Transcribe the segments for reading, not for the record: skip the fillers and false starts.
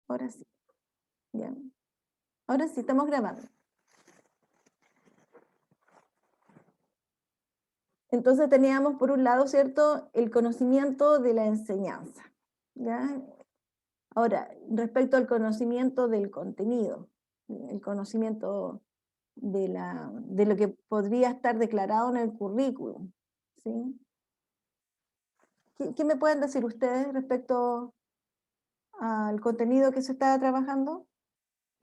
Ahora sí, ya. Ahora sí, estamos grabando. Entonces teníamos por un lado, ¿cierto?, el conocimiento de la enseñanza, ¿ya? Ahora, respecto al conocimiento del contenido, el conocimiento de lo que podría estar declarado en el currículum, ¿sí? ¿Qué me pueden decir ustedes respecto al contenido que se está trabajando?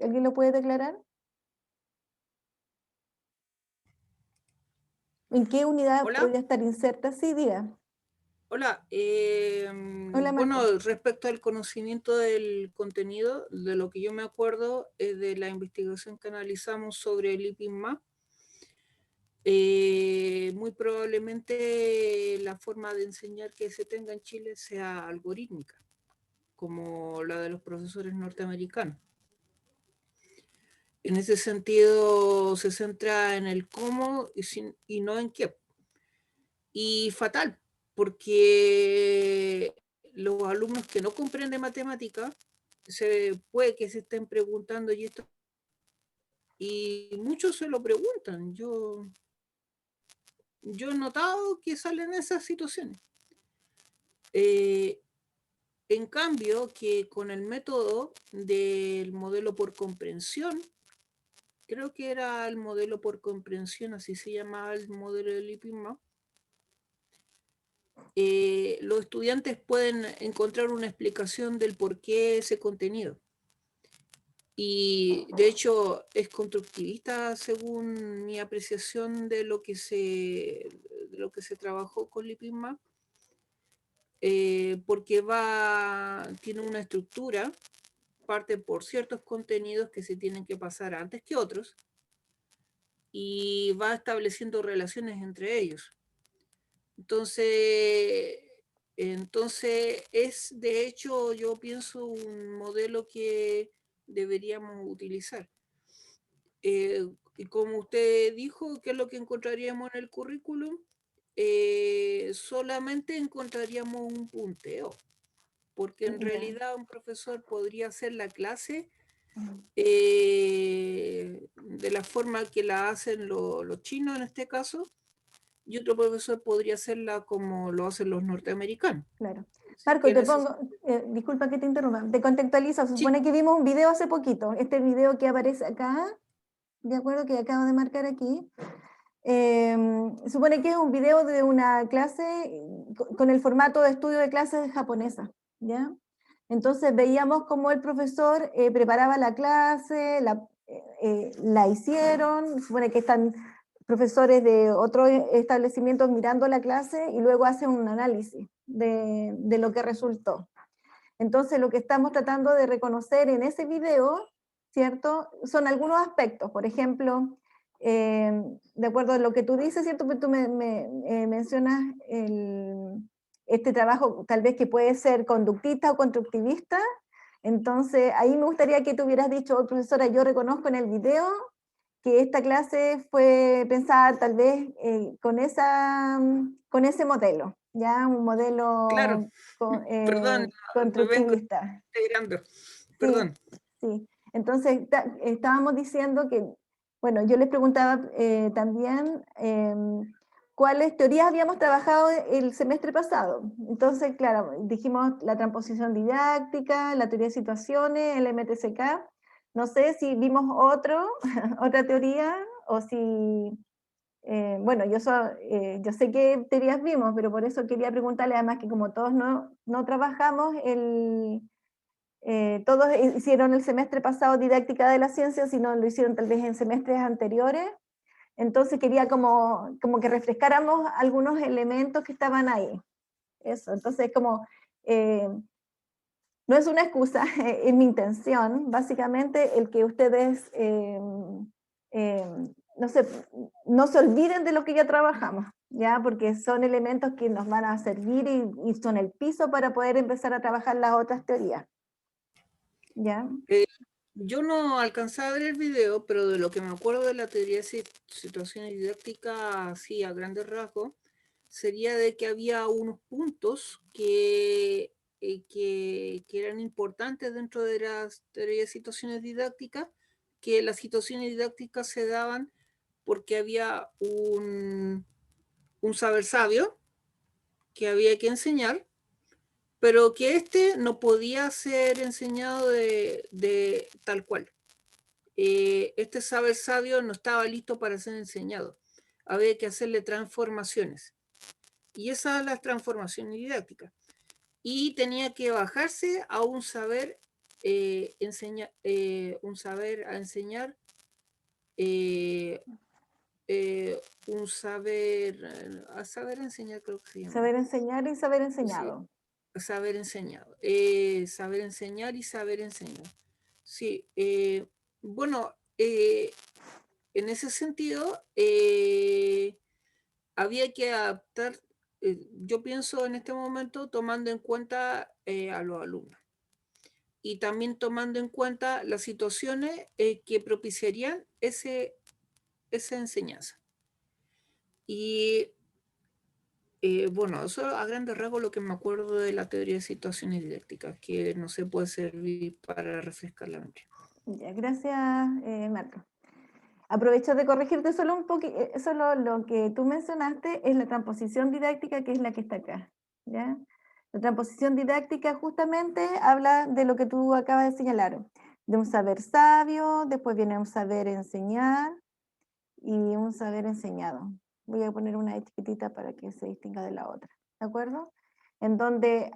¿Alguien lo puede declarar? ¿En qué unidad Hola, podría estar inserta? Sí, diga. hola. Hola, Marco. Bueno, respecto al conocimiento del contenido, de lo que yo me acuerdo es de la investigación que analizamos sobre el IPINMA. Muy probablemente la forma de enseñar que se tenga en Chile sea algorítmica, como la de los profesores norteamericanos. En ese sentido, se centra en el cómo y no en qué. Y fatal, porque los alumnos que no comprenden matemática puede que se estén preguntando y muchos se lo preguntan. Yo he notado que salen esas situaciones. Eh, en cambio, que con el método del modelo por comprensión, creo que era el modelo por comprensión, así se llamaba el modelo del IPIMA, los estudiantes pueden encontrar una explicación del por qué ese contenido. Y de hecho es constructivista según mi apreciación de lo que se trabajó con Lipinma, porque tiene una estructura, parte por ciertos contenidos que se tienen que pasar antes que otros, y va estableciendo relaciones entre ellos. Entonces, es de hecho, yo pienso, un modelo que deberíamos utilizar. Y como usted dijo, ¿qué es lo que encontraríamos en el currículum? Solamente encontraríamos un punteo, porque en Ya. realidad un profesor podría hacer la clase de la forma que la hacen los chinos en este caso, y otro profesor podría hacerla como lo hacen los norteamericanos. Claro. Así que Marco, en te ese... pongo, disculpa que te interrumpa, te contextualizo. Se Sí, supone que vimos un video hace poquito. Este video que aparece acá, de acuerdo, que acabo de marcar aquí, supone que es un video de una clase con el formato de estudio de clases japonesa, ¿ya? Entonces veíamos cómo el profesor preparaba la clase, la hicieron, supone que están profesores de otros establecimientos mirando la clase y luego hacen un análisis de lo que resultó. Entonces lo que estamos tratando de reconocer en ese video, ¿cierto? Son algunos aspectos, por ejemplo, de acuerdo a lo que tú dices, ¿cierto? Pues tú me mencionas este trabajo tal vez que puede ser conductista o constructivista. Entonces ahí me gustaría que tú hubieras dicho, oh, profesora, yo reconozco en el video que esta clase fue pensada tal vez con ese modelo, ya un claro, modelo perdón, me vengo constructivista. integrando, Sí, perdón. sí. Entonces, estábamos diciendo que, bueno, yo les preguntaba también cuáles teorías habíamos trabajado el semestre pasado. Entonces, claro, dijimos la transposición didáctica, la teoría de situaciones, el MTCK. No sé si vimos otra teoría o si, bueno, yo sé qué teorías vimos, pero por eso quería preguntarle, además que como todos no trabajamos todos hicieron el semestre pasado didáctica de la ciencia, sino lo hicieron tal vez en semestres anteriores. Entonces quería como que refrescáramos algunos elementos que estaban ahí. Eso, entonces como, eh, no es una excusa, es mi intención, básicamente el que ustedes, eh, no sé, no se olviden de lo que ya trabajamos, ¿ya? Porque son elementos que nos van a servir y son el piso para poder empezar a trabajar las otras teorías, ¿ya? Eh, yo no alcanzaba a ver el video, pero de lo que me acuerdo de la teoría de situaciones didácticas, así a grandes rasgos, sería de que había unos puntos que que eran importantes dentro de las teorías de situaciones didácticas, que las situaciones didácticas se daban porque había un saber sabio que había que enseñar, pero que no podía ser enseñado de tal cual. Este saber sabio no estaba listo para ser enseñado. Había que hacerle transformaciones. Y esas son las transformaciones didácticas. Y tenía que bajarse a un saber un saber a enseñar, un saber a saber enseñar, creo que se llama. Saber enseñar y saber enseñado. Sí, saber enseñado. Saber enseñar y saber enseñar. Sí, bueno, en ese sentido, había que adaptar, yo pienso en este momento tomando en cuenta a los alumnos y también tomando en cuenta las situaciones que propiciarían esa enseñanza. Y bueno, eso a grandes rasgos lo que me acuerdo de la teoría de situaciones didácticas, que no se puede servir para refrescar la memoria. Ya, gracias, Marco. Aprovecho de corregirte solo un poquito, solo lo que tú mencionaste es la transposición didáctica, que es la que está acá, ¿ya? La transposición didáctica justamente habla de lo que tú acabas de señalar, de un saber sabio, después viene un saber enseñar y un saber enseñado. Voy a poner una chiquitita para que se distinga de la otra, ¿de acuerdo? En donde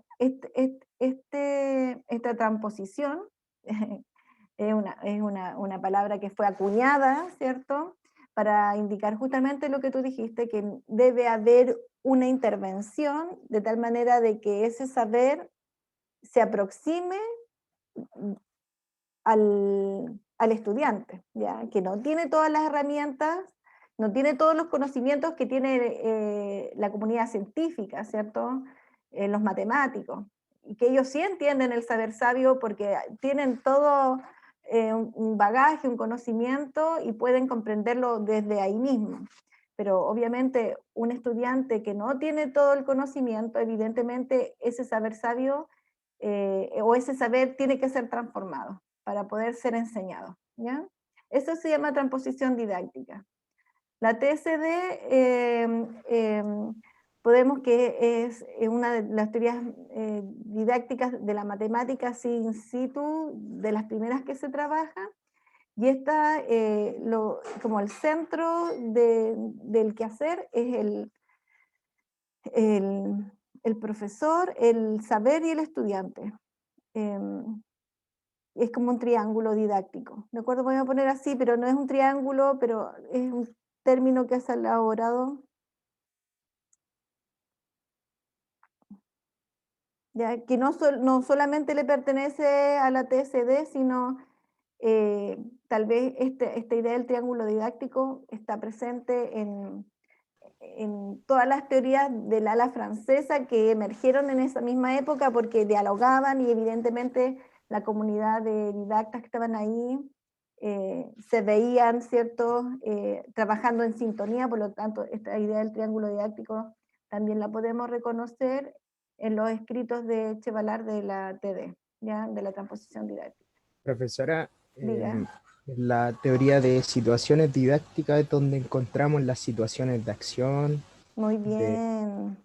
esta transposición es una palabra que fue acuñada, ¿cierto? Para indicar justamente lo que tú dijiste, que debe haber una intervención de tal manera de que ese saber se aproxime al estudiante, ¿ya? Que no tiene todas las herramientas, no tiene todos los conocimientos que tiene la comunidad científica, ¿cierto? Los matemáticos, y que ellos sí entienden el saber sabio porque tienen todo un bagaje, un conocimiento y pueden comprenderlo desde ahí mismo. Pero obviamente un estudiante que no tiene todo el conocimiento, evidentemente ese saber sabio o ese saber tiene que ser transformado para poder ser enseñado, ¿ya? Eso se llama transposición didáctica. La TSD podemos que es una de las teorías didácticas de la matemática in situ, de las primeras que se trabaja, y esta, como el centro del quehacer es el profesor, el saber y el estudiante. Es como un triángulo didáctico. ¿De acuerdo? Voy a poner así, pero no es un triángulo, pero es un término que has elaborado. Ya, que no solamente le pertenece a la TSD, sino tal vez esta idea del triángulo didáctico está presente en todas las teorías del ala francesa que emergieron en esa misma época porque dialogaban y evidentemente la comunidad de didactas que estaban ahí se veían, ¿cierto?, trabajando en sintonía, por lo tanto esta idea del triángulo didáctico también la podemos reconocer en los escritos de Chevalar de la TD, ¿ya?, de la transposición didáctica. Profesora, Diga. la teoría de situaciones didácticas es donde encontramos las situaciones de acción. Muy bien.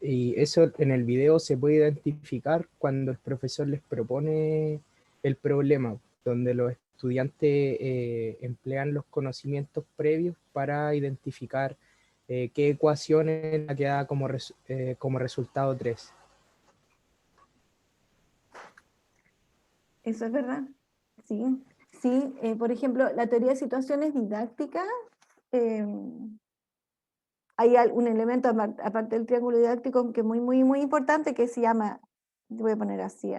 Y eso en el video se puede identificar cuando el profesor les propone el problema, donde los estudiantes emplean los conocimientos previos para identificar qué ecuación es la que da como resultado 3. Eso es verdad. Sí, sí. Por ejemplo, la teoría de situaciones didácticas, hay un elemento aparte del triángulo didáctico que es muy, muy, muy importante que se llama, voy a poner así,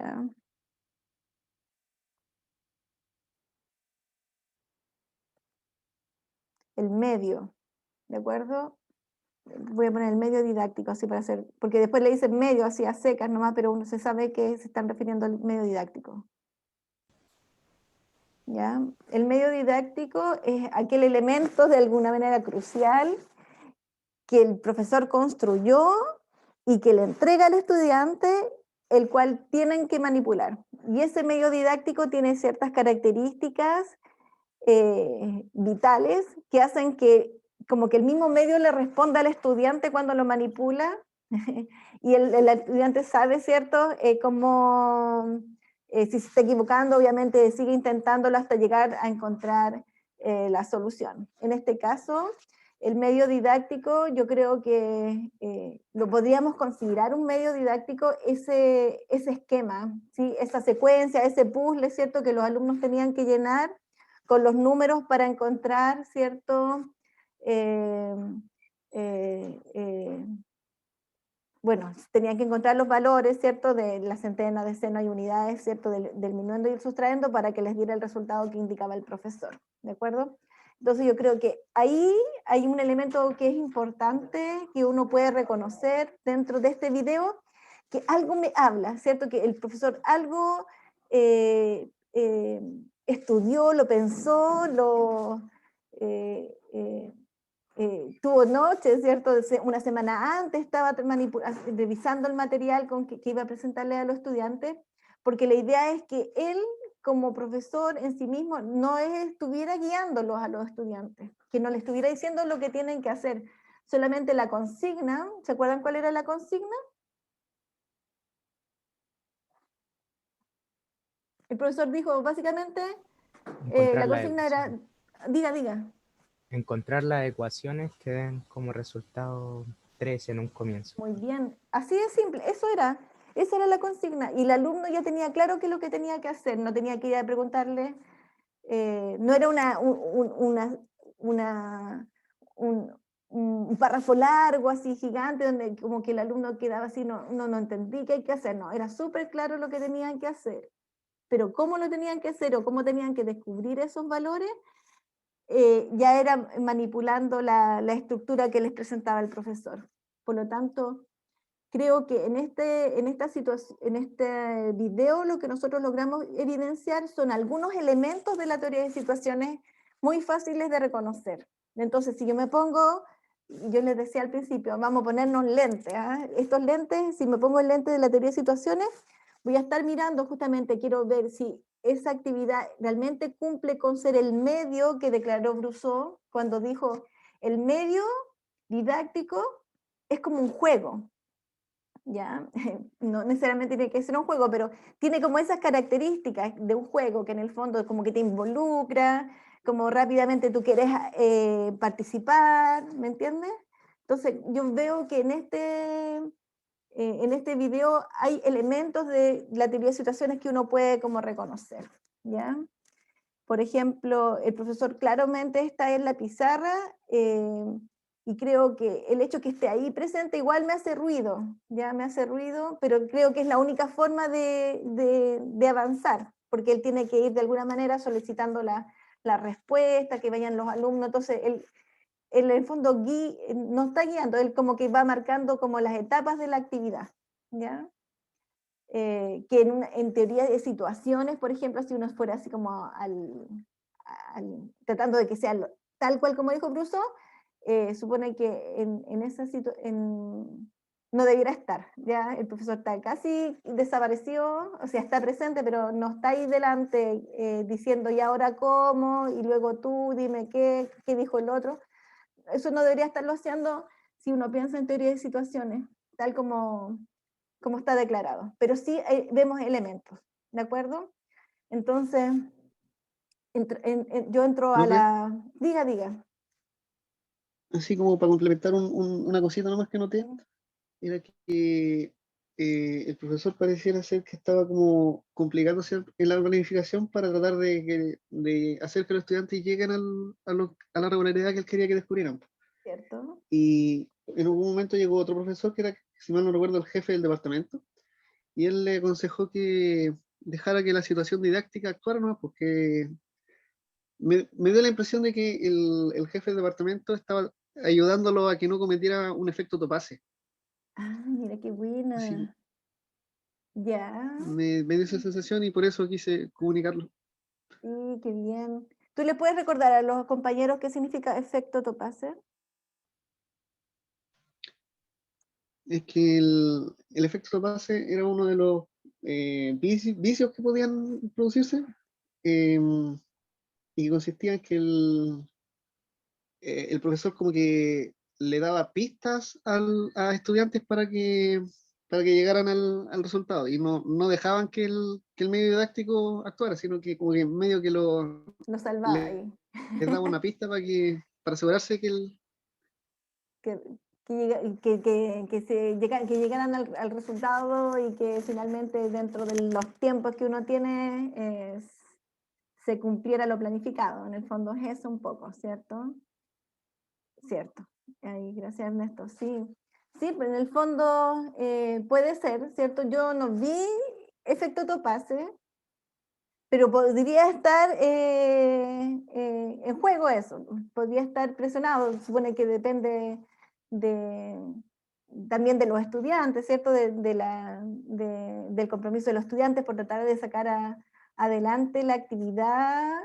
el medio, ¿de acuerdo? Voy a poner el medio didáctico, así para hacer, porque después le dicen medio así a secas nomás, pero uno se sabe que se están refiriendo al medio didáctico. ¿Ya? El medio didáctico es aquel elemento de alguna manera crucial que el profesor construyó y que le entrega al estudiante el cual tienen que manipular. Y ese medio didáctico tiene ciertas características vitales que hacen que como que el mismo medio le responda al estudiante cuando lo manipula, y el estudiante sabe, ¿cierto?, si se está equivocando, obviamente sigue intentándolo hasta llegar a encontrar la solución. En este caso, el medio didáctico, yo creo que lo podríamos considerar un medio didáctico, ese esquema, ¿sí? Esa secuencia, ese puzzle, ¿cierto?, que los alumnos tenían que llenar con los números para encontrar, ¿cierto?, bueno, tenían que encontrar los valores, ¿cierto?, de la centena, decena y unidades, ¿cierto?, del minuendo y el sustraendo para que les diera el resultado que indicaba el profesor, ¿de acuerdo? Entonces yo creo que ahí hay un elemento que es importante, que uno puede reconocer dentro de este video, que algo me habla, ¿cierto?, que el profesor algo estudió, lo pensó, tuvo noches, ¿cierto? Una semana antes estaba revisando el material que iba a presentarle a los estudiantes, porque la idea es que él, como profesor en sí mismo, no estuviera guiándolos a los estudiantes, que no le estuviera diciendo lo que tienen que hacer, solamente la consigna. ¿Se acuerdan cuál era la consigna? El profesor dijo, básicamente, la consigna era, diga. Encontrar las ecuaciones que den como resultado 3 en un comienzo. Muy bien, así de simple, esa era la consigna, y el alumno ya tenía claro qué es lo que tenía que hacer, no tenía que ir a preguntarle, no era un párrafo largo, así gigante, donde como que el alumno quedaba así, no entendí qué hay que hacer, no, era súper claro lo que tenían que hacer, pero cómo lo tenían que hacer o cómo tenían que descubrir esos valores, ya era manipulando la estructura que les presentaba el profesor. Por lo tanto, creo que en este video lo que nosotros logramos evidenciar son algunos elementos de la teoría de situaciones muy fáciles de reconocer. Entonces, si yo me pongo, yo les decía al principio, vamos a ponernos lentes, ¿eh? Estos lentes, si me pongo el lente de la teoría de situaciones, voy a estar mirando justamente, quiero ver si esa actividad realmente cumple con ser el medio que declaró Brousseau cuando dijo, el medio didáctico es como un juego, ¿ya? No necesariamente tiene que ser un juego, pero tiene como esas características de un juego que en el fondo como que te involucra, como rápidamente tú quieres participar, ¿me entiendes? Entonces yo veo que en este video hay elementos de la teoría de situaciones que uno puede como reconocer, ¿ya? Por ejemplo, el profesor claramente está en la pizarra, y creo que el hecho que esté ahí presente igual me hace ruido, ya me hace ruido, pero creo que es la única forma de avanzar, porque él tiene que ir de alguna manera solicitando la respuesta, que vayan los alumnos, entonces él en el fondo no está guiando, él como que va marcando como las etapas de la actividad, ¿ya? Que en teoría de situaciones, por ejemplo, si uno fuera así como tratando de que sea tal cual como dijo Brousseau, supone que en esa situación no debiera estar, ¿ya? El profesor está casi desapareció, o sea, está presente, pero no está ahí delante diciendo, ¿y ahora cómo? Y luego tú, dime qué dijo el otro. Eso no debería estarlo haciendo si uno piensa en teoría de situaciones, tal como está declarado, pero sí vemos elementos, ¿de acuerdo? Entonces, yo entro a Profe, la... Diga. así como para complementar una cosita nomás que noté, era que el profesor pareciera ser que estaba como complicándose en la planificación para tratar de hacer que los estudiantes lleguen a la regularidad que él quería que descubrieran. ¿Cierto? Y en algún momento llegó otro profesor que era, si mal no recuerdo, el jefe del departamento, y él le aconsejó que dejara que la situación didáctica actuara, ¿no? Porque me dio la impresión de que el jefe del departamento estaba ayudándolo a que no cometiera un efecto topase. Ah, mira qué Así buena. Ya, me dio esa sensación y por eso quise comunicarlo. sí, qué bien. ¿Tú le puedes recordar a los compañeros qué significa efecto Topacer? es que el efecto Topase era uno de los vicios que podían producirse, y que consistía en que el profesor como que le daba pistas a estudiantes para que llegaran al resultado, y no dejaban que el medio didáctico actuara, sino que como que medio que Lo salvaba ahí. les daba una pista para asegurarse que Que llegaran al resultado y que finalmente dentro de los tiempos que uno tiene se cumpliera lo planificado. En el fondo es eso un poco, ¿cierto? Cierto. Ahí, gracias Ernesto. Sí, sí, pero en el fondo puede ser, ¿cierto? Yo no vi efecto Topase, pero podría estar en juego eso, podría estar presionado, se supone que depende también de los estudiantes, ¿cierto? Del compromiso de los estudiantes por tratar de sacar adelante la actividad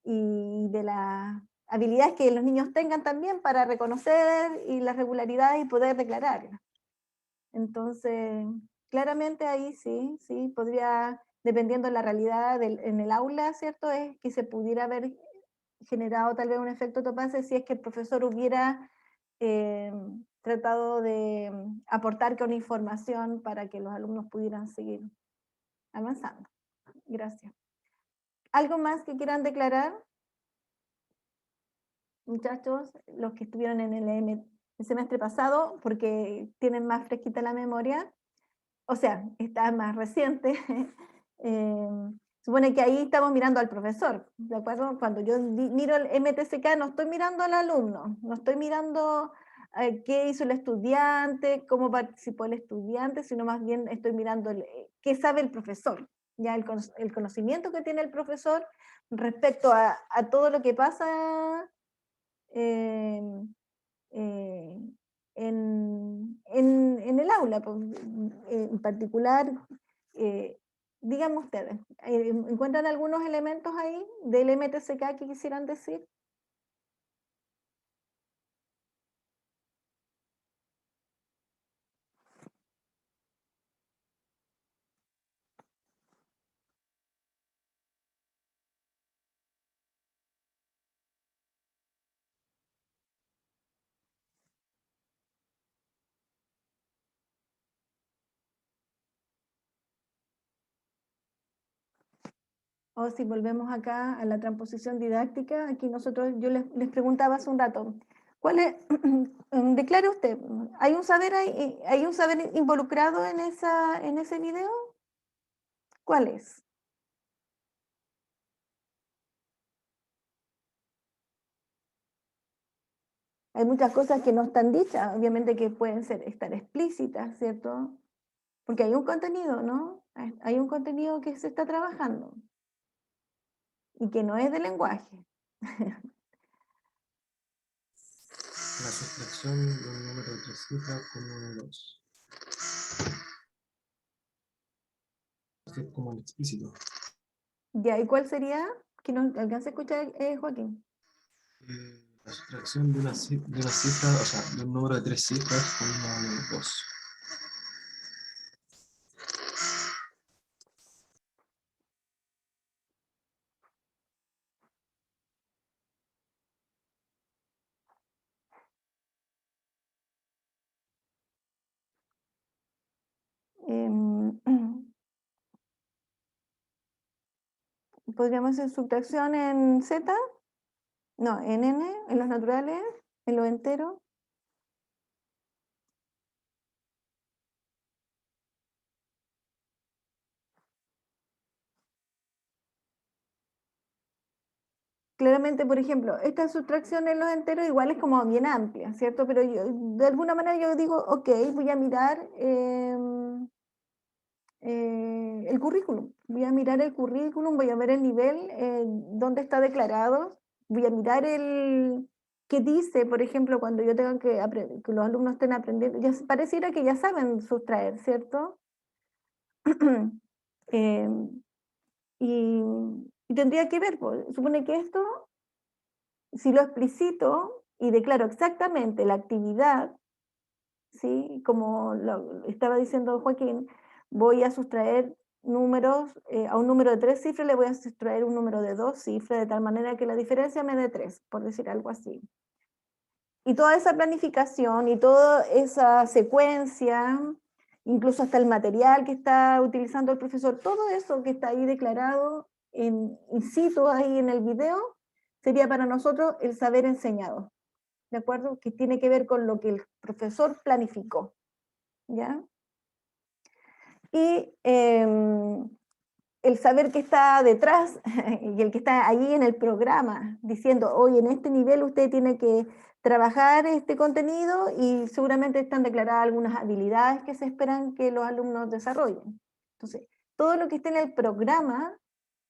y de las habilidades que los niños tengan también para reconocer y las regularidades y poder declararlas. Entonces, claramente ahí sí, sí, podría, dependiendo de la realidad en el aula, ¿cierto? Es que se pudiera haber generado tal vez un efecto Topase si es que el profesor hubiera tratado de aportar con información para que los alumnos pudieran seguir avanzando. Gracias. ¿Algo más que quieran declarar? Muchachos, los que estuvieron en el semestre pasado, porque tienen más fresquita la memoria, o sea, está más reciente, supone que ahí estamos mirando al profesor, ¿de acuerdo? Cuando yo miro el MTSK no estoy mirando al alumno, no estoy mirando qué hizo el estudiante, cómo participó el estudiante, sino más bien estoy mirando qué sabe el profesor, ya el conocimiento que tiene el profesor respecto a todo lo que pasa eh, eh, en el aula, pues, en particular, díganme ustedes, ¿encuentran algunos elementos ahí del MTCK que quisieran decir? O si volvemos acá a la transposición didáctica, aquí yo les preguntaba hace un rato, ¿cuál es, declare usted, ¿hay un saber involucrado en ese video? ¿Cuál es? Hay muchas cosas que no están dichas, obviamente que pueden estar explícitas, ¿cierto? Porque hay un contenido, ¿no? Hay un contenido que se está trabajando y que no es de lenguaje. La sustracción de un número de 3 cifras con uno de 2. Es como el explícito. Ya, ¿y cuál sería? Que no alcance a escuchar, Joaquín. La sustracción de una cifra, o sea, de un número de 3 cifras con uno de 2. ¿Podríamos hacer subtracción en Z? No, en N, en los naturales, en lo entero. Claramente, por ejemplo, esta sustracción en los enteros igual es como bien amplia, ¿cierto? Pero yo, de alguna manera yo digo, ok, voy a mirar el currículum. Voy a mirar el currículum, voy a ver el nivel, dónde está declarado, voy a mirar qué dice, por ejemplo, cuando yo tenga que los alumnos estén aprendiendo, ya pareciera que ya saben sustraer, ¿cierto? Eh, y tendría que ver, pues, supone que esto, si lo explicito y declaro exactamente la actividad, ¿sí? Como lo estaba diciendo Joaquín, voy a sustraer números, a un número de 3 cifras le voy a sustraer un número de 2 cifras, de tal manera que la diferencia me dé 3, por decir algo así. Y toda esa planificación y toda esa secuencia, incluso hasta el material que está utilizando el profesor, todo eso que está ahí declarado in situ ahí en el video, sería para nosotros el saber enseñado, ¿de acuerdo? Que tiene que ver con lo que el profesor planificó, ¿ya? Y el saber que está detrás y el que está ahí en el programa diciendo, oye, en este nivel usted tiene que trabajar este contenido y seguramente están declaradas algunas habilidades que se esperan que los alumnos desarrollen. Entonces, todo lo que esté en el programa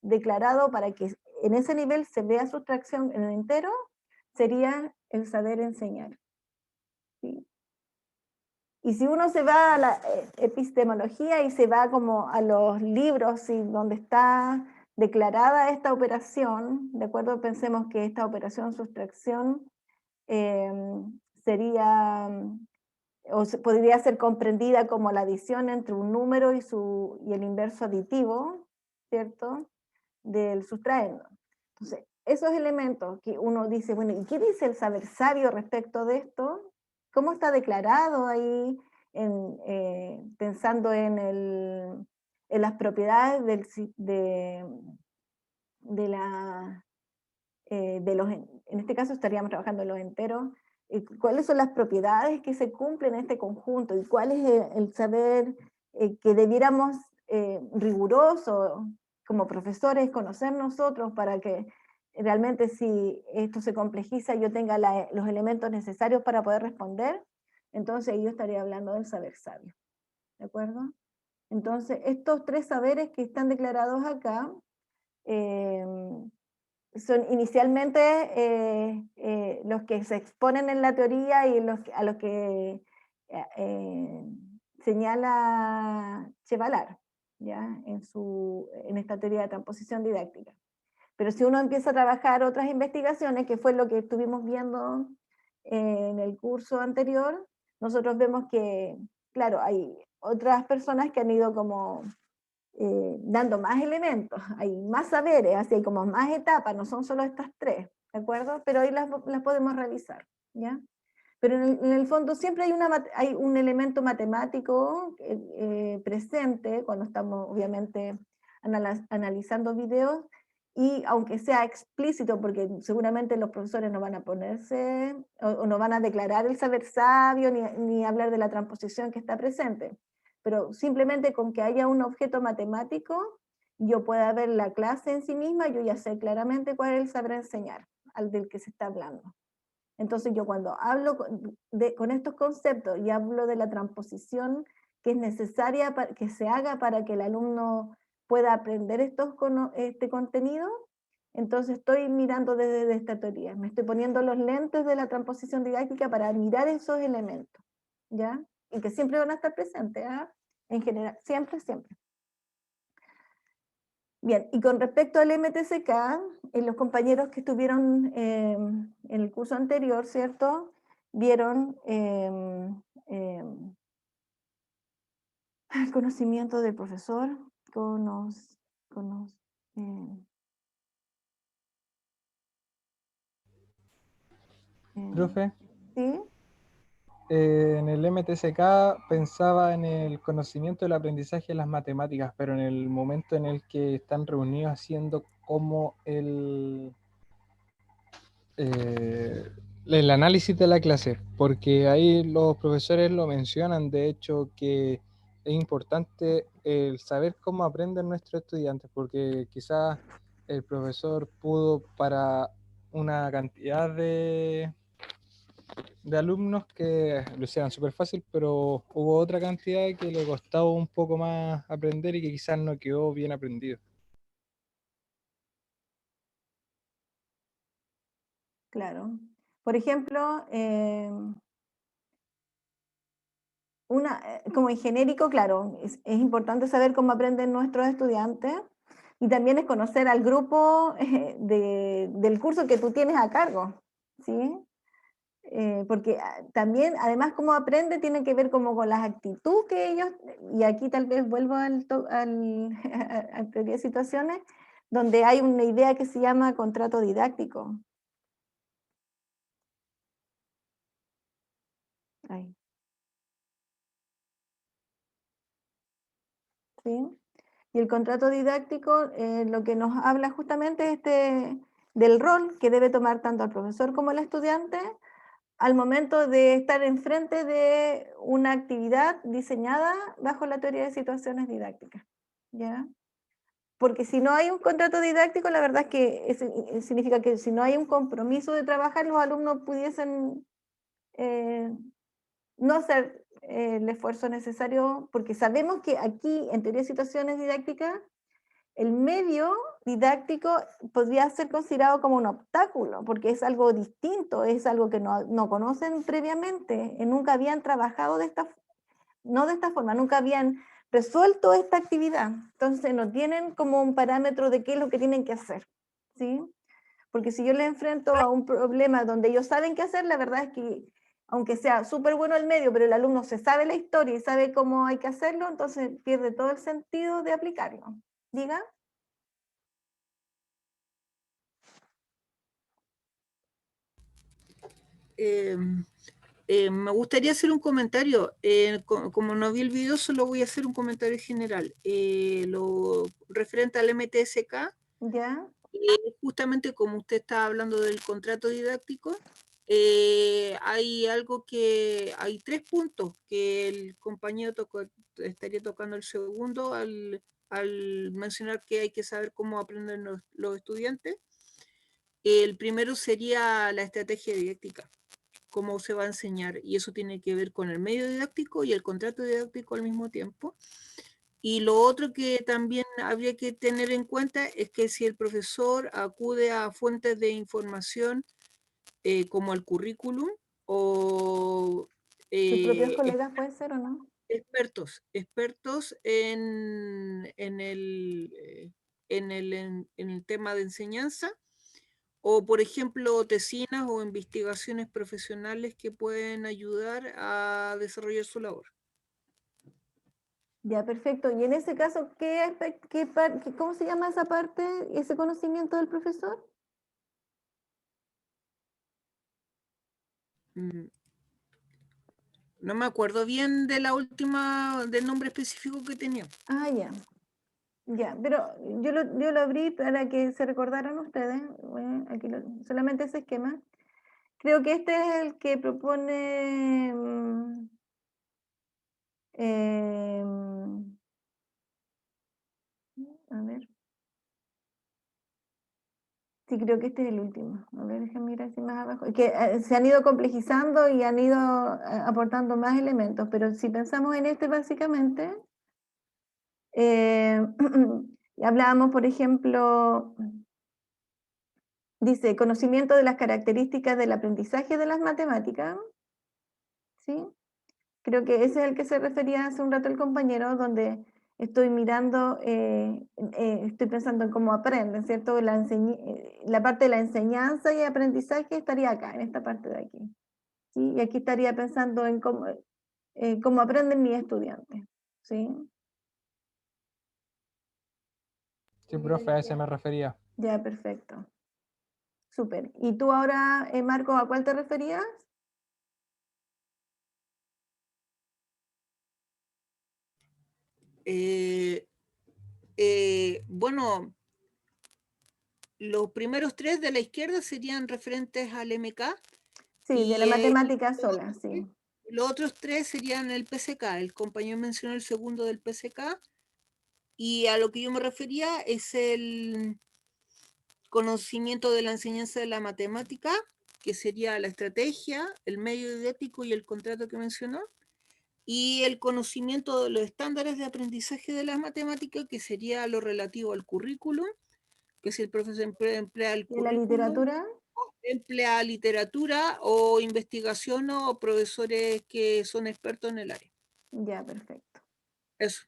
declarado para que en ese nivel se vea sustracción en el entero, sería el saber enseñar. ¿Sí? Y si uno se va a la epistemología y se va como a los libros y donde está declarada esta operación, ¿de acuerdo? Pensemos que esta operación sustracción sería, podría ser comprendida como la adición entre un número y el inverso aditivo, ¿cierto? Del sustraendo. Entonces, esos elementos que uno dice, bueno, ¿y qué dice el saber sabio respecto de esto? ¿Cómo está declarado ahí, pensando en las propiedades de los, en este caso estaríamos trabajando en los enteros, cuáles son las propiedades que se cumplen en este conjunto y cuál es el saber que debiéramos riguroso como profesores conocer nosotros para que realmente si esto se complejiza yo tenga los elementos necesarios para poder responder, entonces yo estaría hablando del saber sabio, ¿de acuerdo? Entonces estos 3 saberes que están declarados acá son inicialmente los que se exponen en la teoría y a los que señala Chevalar, ¿ya? En esta teoría de transposición didáctica. Pero si uno empieza a trabajar otras investigaciones, que fue lo que estuvimos viendo en el curso anterior, nosotros vemos que, claro, hay otras personas que han ido como dando más elementos, hay más saberes, así hay como más etapas, no son solo estas 3, ¿de acuerdo? Pero ahí las podemos revisar, ¿ya? Pero en el fondo siempre hay un elemento matemático presente cuando estamos obviamente analizando videos, y aunque sea explícito, porque seguramente los profesores no van a ponerse, o no van a declarar el saber sabio, ni hablar de la transposición que está presente, pero simplemente con que haya un objeto matemático, yo pueda ver la clase en sí misma, yo ya sé claramente cuál es el saber enseñar, al del que se está hablando. Entonces yo cuando hablo con estos conceptos y hablo de la transposición que es necesaria que se haga para que el alumno pueda aprender este contenido, entonces estoy mirando desde esta teoría, me estoy poniendo los lentes de la transposición didáctica para mirar esos elementos, ¿ya? Y que siempre van a estar presentes, ¿eh? En general, siempre, siempre. Bien, y con respecto al MTCK, los compañeros que estuvieron en el curso anterior, ¿cierto? Vieron el conocimiento del profesor, Profe, ¿sí? en el MTCK pensaba en el conocimiento del aprendizaje de las matemáticas, pero en el momento en el que están reunidos haciendo como el análisis de la clase, porque ahí los profesores lo mencionan, de hecho, que es importante el saber cómo aprenden nuestros estudiantes, porque quizás el profesor pudo para una cantidad de alumnos que lo hicieron súper fácil, pero hubo otra cantidad que le costaba un poco más aprender y que quizás no quedó bien aprendido. Claro. Por ejemplo, como en genérico, claro, es importante saber cómo aprenden nuestros estudiantes y también es conocer al grupo del curso que tú tienes a cargo, ¿sí? Porque también, además, cómo aprende tiene que ver como con las actitudes que ellos, y aquí tal vez vuelvo a teoría de situaciones, donde hay una idea que se llama contrato didáctico. Ahí. ¿Sí? Y el contrato didáctico lo que nos habla justamente es del rol que debe tomar tanto el profesor como el estudiante al momento de estar enfrente de una actividad diseñada bajo la teoría de situaciones didácticas. ¿Ya? Porque si no hay un contrato didáctico, la verdad es que significa que si no hay un compromiso de trabajar, los alumnos pudiesen no hacer el esfuerzo necesario, porque sabemos que aquí, en teoría de situaciones didácticas, el medio didáctico podría ser considerado como un obstáculo, porque es algo distinto, es algo que no conocen previamente, nunca habían trabajado no de esta forma, nunca habían resuelto esta actividad. Entonces no tienen como un parámetro de qué es lo que tienen que hacer, ¿sí? Porque si yo les enfrento a un problema donde ellos saben qué hacer, la verdad es que aunque sea súper bueno el medio, pero el alumno se sabe la historia y sabe cómo hay que hacerlo, entonces pierde todo el sentido de aplicarlo. ¿Diga? Me gustaría hacer un comentario. Como no vi el video, solo voy a hacer un comentario general. Lo referente al MTSK, ¿Ya? justamente como usted estaba hablando del contrato didáctico, hay hay 3 puntos que el compañero estaría tocando el segundo al mencionar que hay que saber cómo aprenden los estudiantes. El primero sería la estrategia didáctica, cómo se va a enseñar, y eso tiene que ver con el medio didáctico y el contrato didáctico al mismo tiempo. Y lo otro que también habría que tener en cuenta es que si el profesor acude a fuentes de información como el currículum o ¿Sus propios eh, colegas puede ser o no? expertos en el tema de enseñanza, o por ejemplo tesinas o investigaciones profesionales que pueden ayudar a desarrollar su labor. Ya, perfecto. Y en ese caso, ¿cómo se llama esa parte, ese conocimiento del profesor? Mm, No me acuerdo bien de la última, del nombre específico que tenía. Ah, ya. Ya, pero yo lo abrí para que se recordaran ustedes, aquí solamente ese esquema. Creo que este es el que propone, em, a ver, sí, creo que este es el último. A ver, déjenme mirar así más abajo. Que se han ido complejizando y han ido aportando más elementos, pero si pensamos en este básicamente, hablábamos, por ejemplo, dice, conocimiento de las características del aprendizaje de las matemáticas, ¿sí? Creo que ese es el que se refería hace un rato el compañero, donde estoy mirando, estoy pensando en cómo aprenden, ¿cierto? La parte de la enseñanza y aprendizaje estaría acá, en esta parte de aquí, ¿sí? Y aquí estaría pensando en cómo aprenden mis estudiantes, ¿sí? Sí, profe, a ese me refería. Ya, perfecto. Súper. ¿Y tú ahora, Marco, a cuál te referías? Bueno, los primeros 3 de la izquierda serían referentes al MK Sí, de y la matemática sola, sí. los otros 3 serían el PCK. El compañero mencionó el segundo del PCK, y a lo que yo me refería es el conocimiento de la enseñanza de la matemática, que sería la estrategia, el medio didáctico y el contrato que mencionó, y el conocimiento de los estándares de aprendizaje de las matemáticas, que sería lo relativo al currículum, que si el profesor emplea el ¿De la currículum, literatura? emplea literatura o investigación o profesores que son expertos en el área. Ya, perfecto. Eso.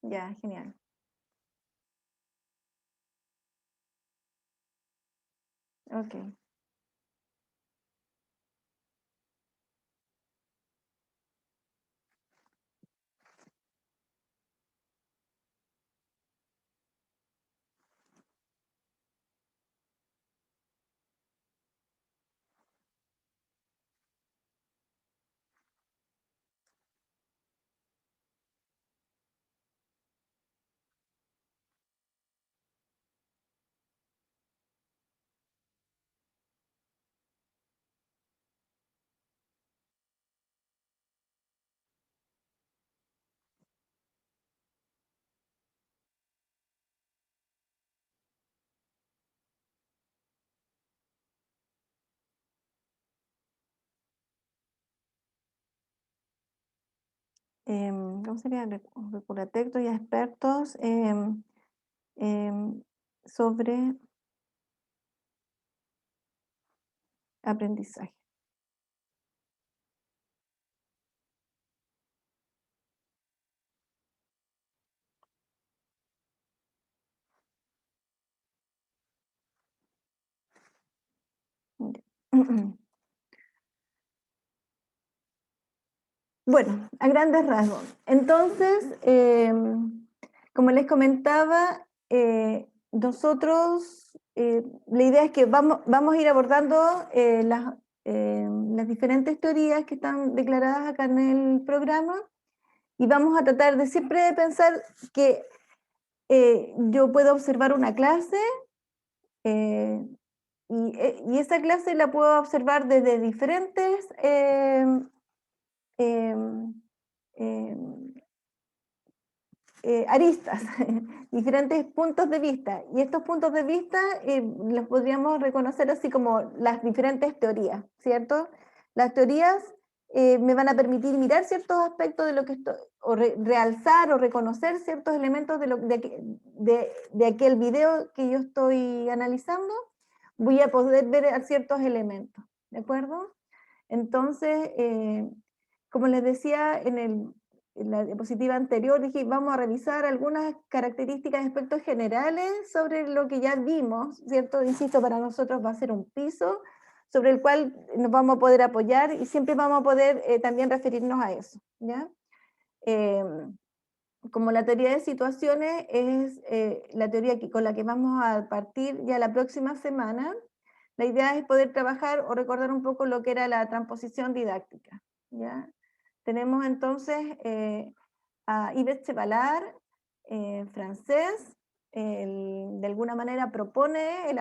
Ya, genial. Ok. ¿cómo sería? Recurre a textos y a expertos sobre aprendizaje. Bueno, a grandes rasgos. Entonces, como les comentaba, nosotros, la idea es que vamos a ir abordando las diferentes teorías que están declaradas acá en el programa, y vamos a tratar de siempre pensar que yo puedo observar una clase, y esa clase la puedo observar desde diferentes em, aristas, diferentes puntos de vista. Y estos puntos de vista los podríamos reconocer así como las diferentes teorías, ¿cierto? Las teorías me van a permitir mirar ciertos aspectos de lo que estoy, o realzar o reconocer ciertos elementos de aquel video que yo estoy analizando. Voy a poder ver ciertos elementos, ¿de acuerdo? Entonces, como les decía en la diapositiva anterior, dije, vamos a revisar algunas características, aspectos generales sobre lo que ya vimos, ¿cierto? Insisto, para nosotros va a ser un piso sobre el cual nos vamos a poder apoyar, y siempre vamos a poder también referirnos a eso, ¿ya? Como la teoría de situaciones es la teoría con la que vamos a partir ya la próxima semana, la idea es poder trabajar o recordar un poco lo que era la transposición didáctica, ¿ya? Tenemos entonces a Yves Chevalar, francés, de alguna manera propone,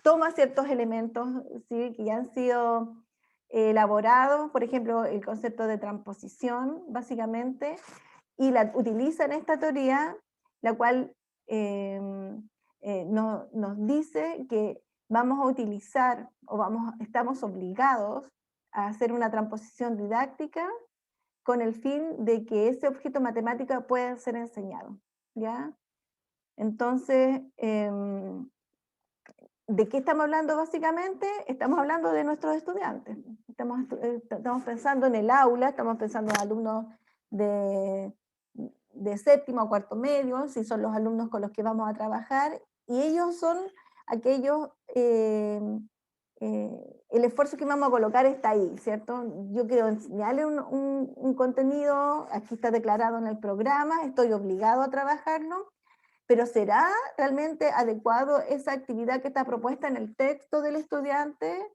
toma ciertos elementos, ¿sí?, que ya han sido elaborados, por ejemplo, el concepto de transposición, básicamente, y utiliza en esta teoría, la cual nos dice que vamos a utilizar, estamos obligados a hacer una transposición didáctica con el fin de que ese objeto matemático pueda ser enseñado, ¿ya? Entonces, ¿de qué estamos hablando básicamente? Estamos hablando de nuestros estudiantes. Estamos pensando en el aula, estamos pensando en alumnos de séptimo o cuarto medio, si son los alumnos con los que vamos a trabajar, y ellos son aquellos, el esfuerzo que vamos a colocar está ahí, ¿cierto? Yo quiero enseñarle un contenido, aquí está declarado en el programa, estoy obligado a trabajarlo, pero ¿será realmente adecuado esa actividad que está propuesta en el texto del estudiante?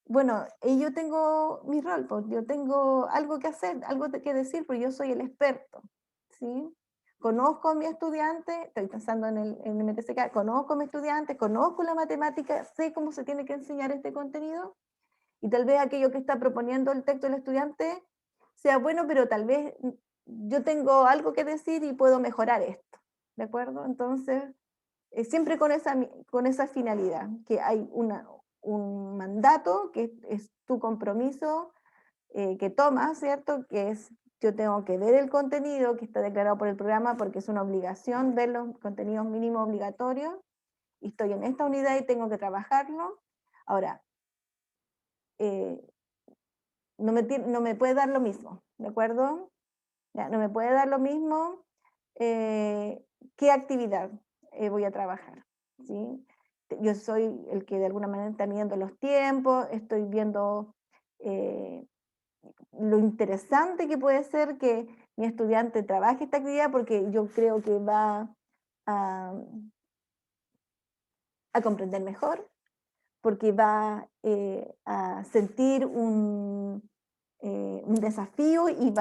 Bueno, yo tengo mi rol, pues, yo tengo algo que hacer, algo que decir, porque yo soy el experto, ¿sí? Conozco a mi estudiante, estoy pensando en el MTCK, conozco a mi estudiante, conozco la matemática, sé cómo se tiene que enseñar este contenido, y tal vez aquello que está proponiendo el texto del estudiante sea bueno, pero tal vez yo tengo algo que decir y puedo mejorar esto, ¿de acuerdo? Entonces, siempre con esa finalidad, que hay un mandato, que es tu compromiso que tomas, ¿cierto? Que es, yo tengo que ver el contenido que está declarado por el programa, porque es una obligación ver los contenidos mínimos obligatorios, y estoy en esta unidad y tengo que trabajarlo. Ahora, no me puede dar lo mismo, ¿de acuerdo? Ya, no me puede dar lo mismo qué actividad voy a trabajar, ¿sí? Yo soy el que de alguna manera está midiendo los tiempos, estoy viendo lo interesante que puede ser que mi estudiante trabaje esta actividad, porque yo creo que va a, a comprender mejor, porque va a sentir un desafío, y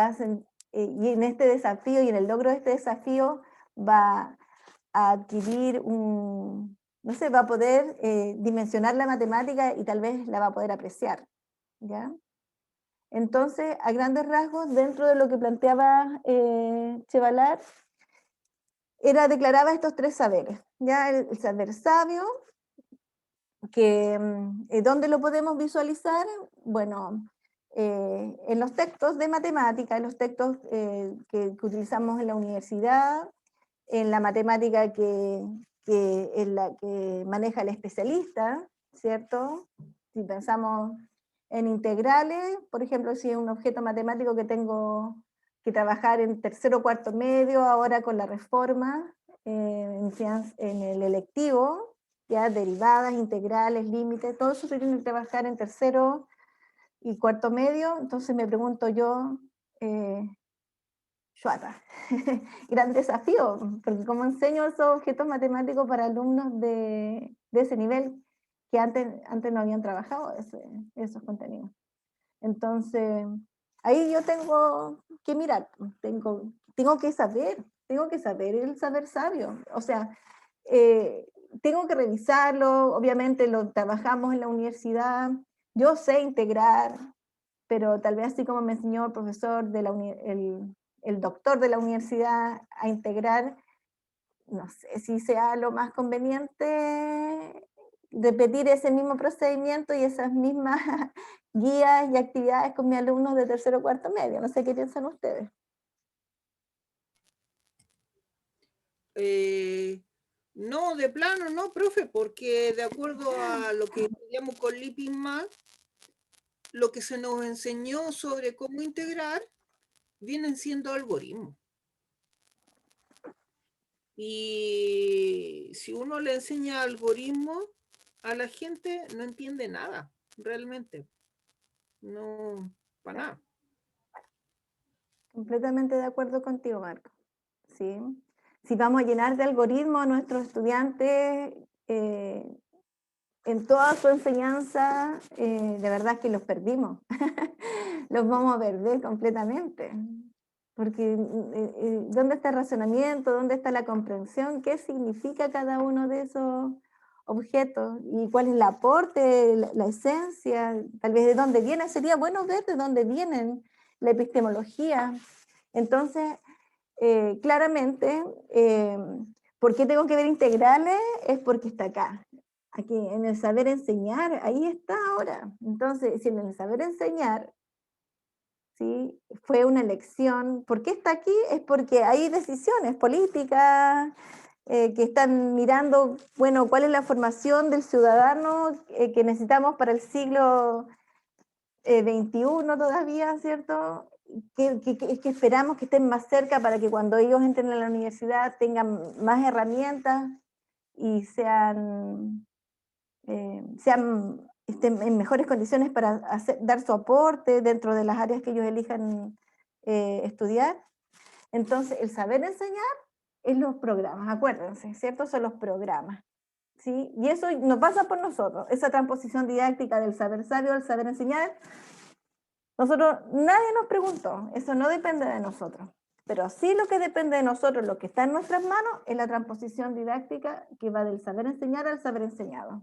y en este desafío y en el logro de este desafío va a adquirir no sé, va a poder dimensionar la matemática y tal vez la va a poder apreciar, ¿ya? Entonces, a grandes rasgos, dentro de lo que planteaba Chevalar, declaraba estos tres saberes, ¿ya? El saber sabio, que ¿dónde lo podemos visualizar? Bueno, en los textos de matemática, en los textos que utilizamos en la universidad, en la matemática en la que maneja el especialista, ¿cierto? Si pensamos en integrales, por ejemplo, si es un objeto matemático que tengo que trabajar en tercero o cuarto medio, ahora con la reforma, en el electivo, ya derivadas, integrales, límites, todo eso se tiene que trabajar en tercero y cuarto medio. Entonces me pregunto yo, Chuata, gran desafío, porque cómo enseño esos objetos matemáticos para alumnos de ese nivel que antes no habían trabajado esos contenidos. Entonces, ahí yo tengo que mirar, tengo que saber el saber sabio, o sea, tengo que revisarlo, obviamente lo trabajamos en la universidad, yo sé integrar, pero tal vez así como me enseñó el profesor, el doctor de la universidad a integrar, no sé si sea lo más conveniente repetir ese mismo procedimiento y esas mismas guías y actividades con mis alumnos de tercero o cuarto medio. No sé qué piensan ustedes. No, de plano no, profe, porque de acuerdo a lo que estudiamos con Lipinman, lo que se nos enseñó sobre cómo integrar vienen siendo algoritmos. Y si uno le enseña algoritmos a la gente, no entiende nada, realmente. No, para nada. Completamente de acuerdo contigo, Marco. ¿Sí? Si vamos a llenar de algoritmos a nuestros estudiantes en toda su enseñanza, de verdad que los perdimos. Los vamos a perder completamente. Porque ¿dónde está el razonamiento? ¿Dónde está la comprensión? ¿Qué significa cada uno de esos objetos? ¿Y cuál es el aporte, la esencia? Tal vez de dónde viene. Sería bueno ver de dónde vienen la epistemología. Entonces, claramente, ¿por qué tengo que ver integrales? Es porque está acá. Aquí, en el saber enseñar, ahí está ahora. Entonces, si en el saber enseñar, ¿sí? Fue una elección. ¿Por qué está aquí? Es porque hay decisiones políticas que están mirando, bueno, cuál es la formación del ciudadano que necesitamos para el siglo XXI todavía, ¿cierto? Que esperamos que estén más cerca para que cuando ellos entren a la universidad tengan más herramientas y estén en mejores condiciones para dar su aporte dentro de las áreas que ellos elijan estudiar. Entonces, el saber enseñar es los programas, acuérdense, ¿cierto? Son los programas, ¿sí? Y eso no pasa por nosotros, esa transposición didáctica del saber sabio al saber enseñar. Nosotros, nadie nos preguntó, eso no depende de nosotros. Pero sí lo que depende de nosotros, lo que está en nuestras manos, es la transposición didáctica que va del saber enseñar al saber enseñado.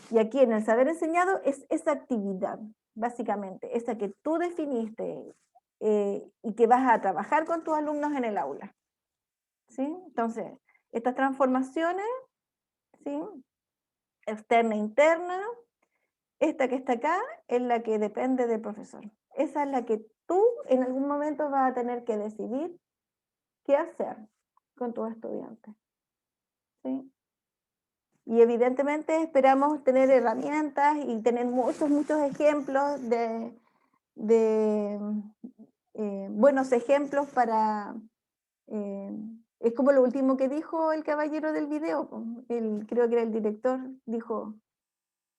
Y aquí en el saber enseñado es esa actividad, básicamente, esa que tú definiste y que vas a trabajar con tus alumnos en el aula. ¿Sí? Entonces, estas transformaciones, ¿sí? Externa e interna, esta que está acá es la que depende del profesor. Esa es la que tú en algún momento vas a tener que decidir qué hacer con tus estudiantes. ¿Sí? Y evidentemente esperamos tener herramientas y tener muchos ejemplos de buenos ejemplos para... es como lo último que dijo el caballero del video, creo que era el director, dijo,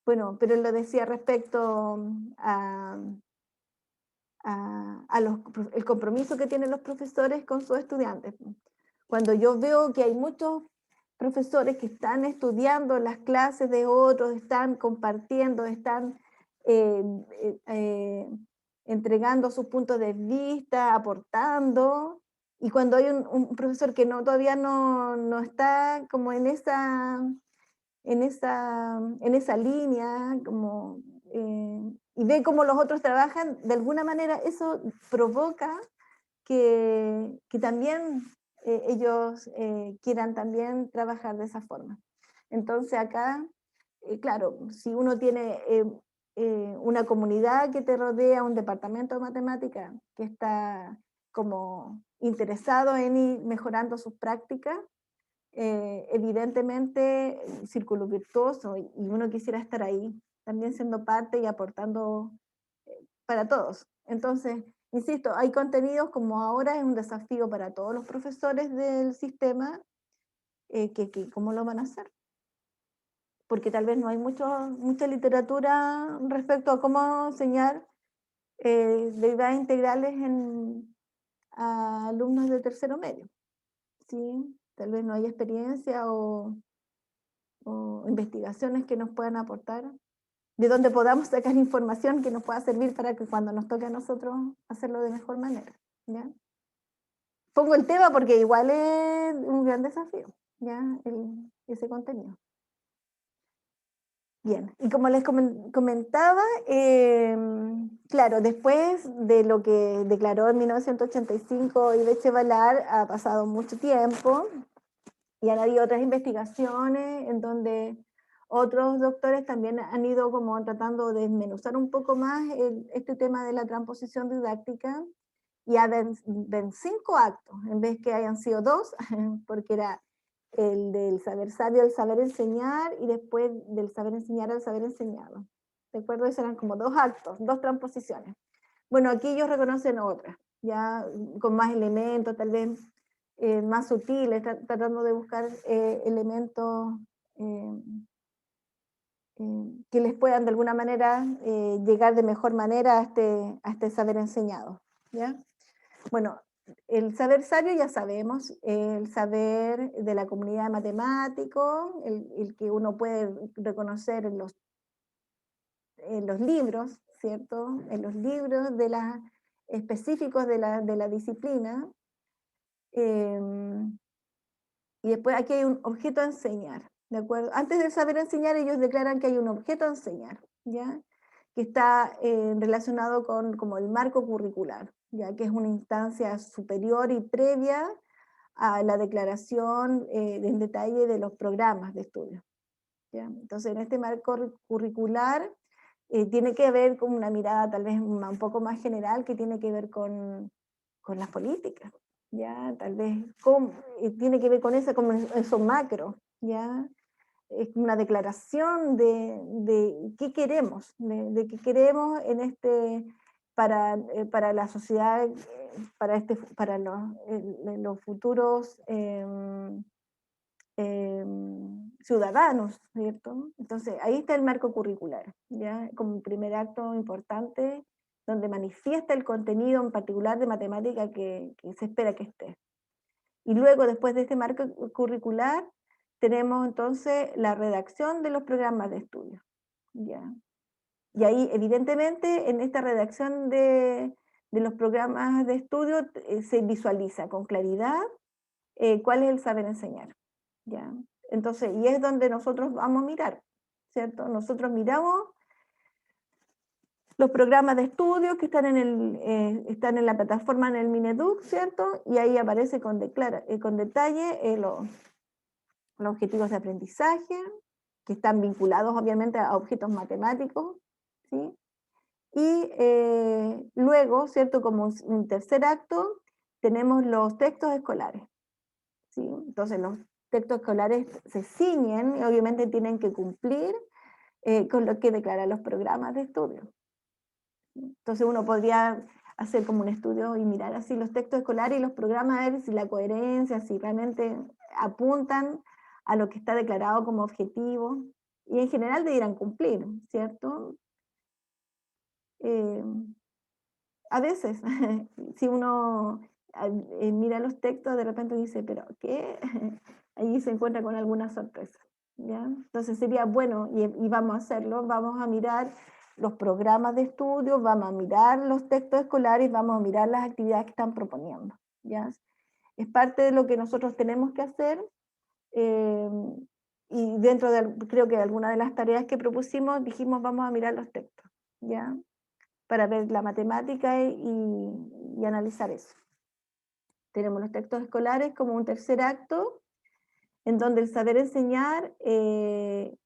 bueno, pero él lo decía respecto el compromiso que tienen los profesores con sus estudiantes. Cuando yo veo que hay muchos profesores que están estudiando las clases de otros, están compartiendo, están entregando sus puntos de vista, aportando, y cuando hay un profesor que todavía no está como en esa línea, como, y ve cómo los otros trabajan, de alguna manera eso provoca que también ellos quieran también trabajar de esa forma. Entonces acá, claro, si uno tiene una comunidad que te rodea, un departamento de matemática que está como interesado en ir mejorando sus prácticas, evidentemente Círculo Virtuoso, y uno quisiera estar ahí, también siendo parte y aportando para todos. Entonces, insisto, hay contenidos como ahora es un desafío para todos los profesores del sistema, que ¿cómo lo van a hacer? Porque tal vez no hay mucha literatura respecto a cómo enseñar derivadas integrales a alumnos de tercero medio. ¿Sí? Tal vez no hay experiencia o investigaciones que nos puedan aportar, de donde podamos sacar información que nos pueda servir para que cuando nos toque a nosotros hacerlo de mejor manera. ¿Ya? Pongo el tema porque igual es un gran desafío, ¿ya? Ese contenido. Bien, y como les comentaba, claro, después de lo que declaró en 1985 Ivette Ballard, ha pasado mucho tiempo y han habido otras investigaciones en donde otros doctores también han ido como tratando de desmenuzar un poco más este tema de la transposición didáctica, y ven 5 actos, en vez que hayan sido 2, porque era el del saber sabio al saber enseñar, y después del saber enseñar al saber enseñado. ¿De acuerdo? Esos eran como 2 actos, 2 transposiciones. Bueno, aquí ellos reconocen otras, ya con más elementos, tal vez más sutiles, tratando de buscar elementos que les puedan de alguna manera llegar de mejor manera a este saber enseñado. ¿Ya? Bueno, el saber sabio ya sabemos, el saber de la comunidad de matemáticos, el que uno puede reconocer en los libros, ¿cierto? En los libros específicos de la disciplina. Y después aquí hay un objeto a enseñar, ¿de acuerdo? Antes del saber enseñar, ellos declaran que hay un objeto a enseñar, ¿ya? Que está relacionado con como el marco curricular, ya que es una instancia superior y previa a la declaración en detalle de los programas de estudio. ¿Ya? Entonces, en este marco curricular tiene que ver con una mirada tal vez un poco más general, que tiene que ver con las políticas, ¿ya? Tal vez tiene que ver con eso macro, ¿ya? Es una declaración de qué queremos, de qué queremos para la sociedad, para los futuros ciudadanos, ¿cierto? Entonces, ahí está el marco curricular, ¿ya? Como un primer acto importante, donde manifiesta el contenido en particular de matemática que se espera que esté. Y luego, después de este marco curricular, tenemos entonces la redacción de los programas de estudio, ¿ya? Y ahí, evidentemente, en esta redacción de los programas de estudio se visualiza con claridad cuál es el saber enseñar, ¿ya? Entonces, y es donde nosotros vamos a mirar, ¿cierto? Nosotros miramos los programas de estudio que están en la plataforma en el Mineduc, ¿cierto? Y ahí aparece con detalle los objetivos de aprendizaje, que están vinculados obviamente a objetos matemáticos, ¿sí? Y luego, ¿cierto? Como un tercer acto, tenemos los textos escolares, ¿sí? Entonces los textos escolares se ciñen y obviamente tienen que cumplir con lo que declaran los programas de estudio. Entonces uno podría hacer como un estudio y mirar así los textos escolares y los programas, a ver si la coherencia, si realmente apuntan a lo que está declarado como objetivo, y en general debieran cumplir, ¿cierto? A veces, si uno mira los textos, de repente dice, ¿pero qué? Allí se encuentra con alguna sorpresa, ¿ya? Entonces sería bueno, y vamos a hacerlo, vamos a mirar los programas de estudio, vamos a mirar los textos escolares, vamos a mirar las actividades que están proponiendo, ¿ya? Es parte de lo que nosotros tenemos que hacer, y dentro de, creo que alguna de las tareas que propusimos, dijimos vamos a mirar los textos, ¿ya? Para ver la matemática y analizar eso. Tenemos los textos escolares como un tercer acto, en donde el saber enseñar se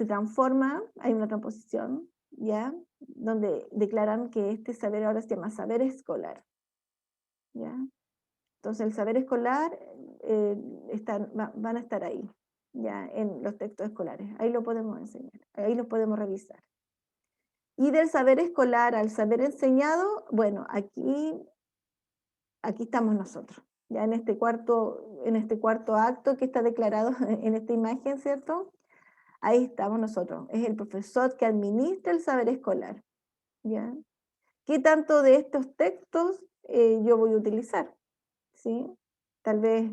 transforma, hay una transposición, ¿ya? Donde declaran que este saber ahora se llama saber escolar, ¿ya? Entonces el saber escolar van a estar ahí, ya, en los textos escolares. Ahí lo podemos enseñar, ahí lo podemos revisar. Y del saber escolar al saber enseñado, bueno, aquí estamos nosotros, ya en este cuarto acto que está declarado en esta imagen, ¿cierto? Ahí estamos nosotros. Es el profesor que administra el saber escolar, ¿ya? ¿Qué tanto de estos textos yo voy a utilizar? ¿Sí? Tal vez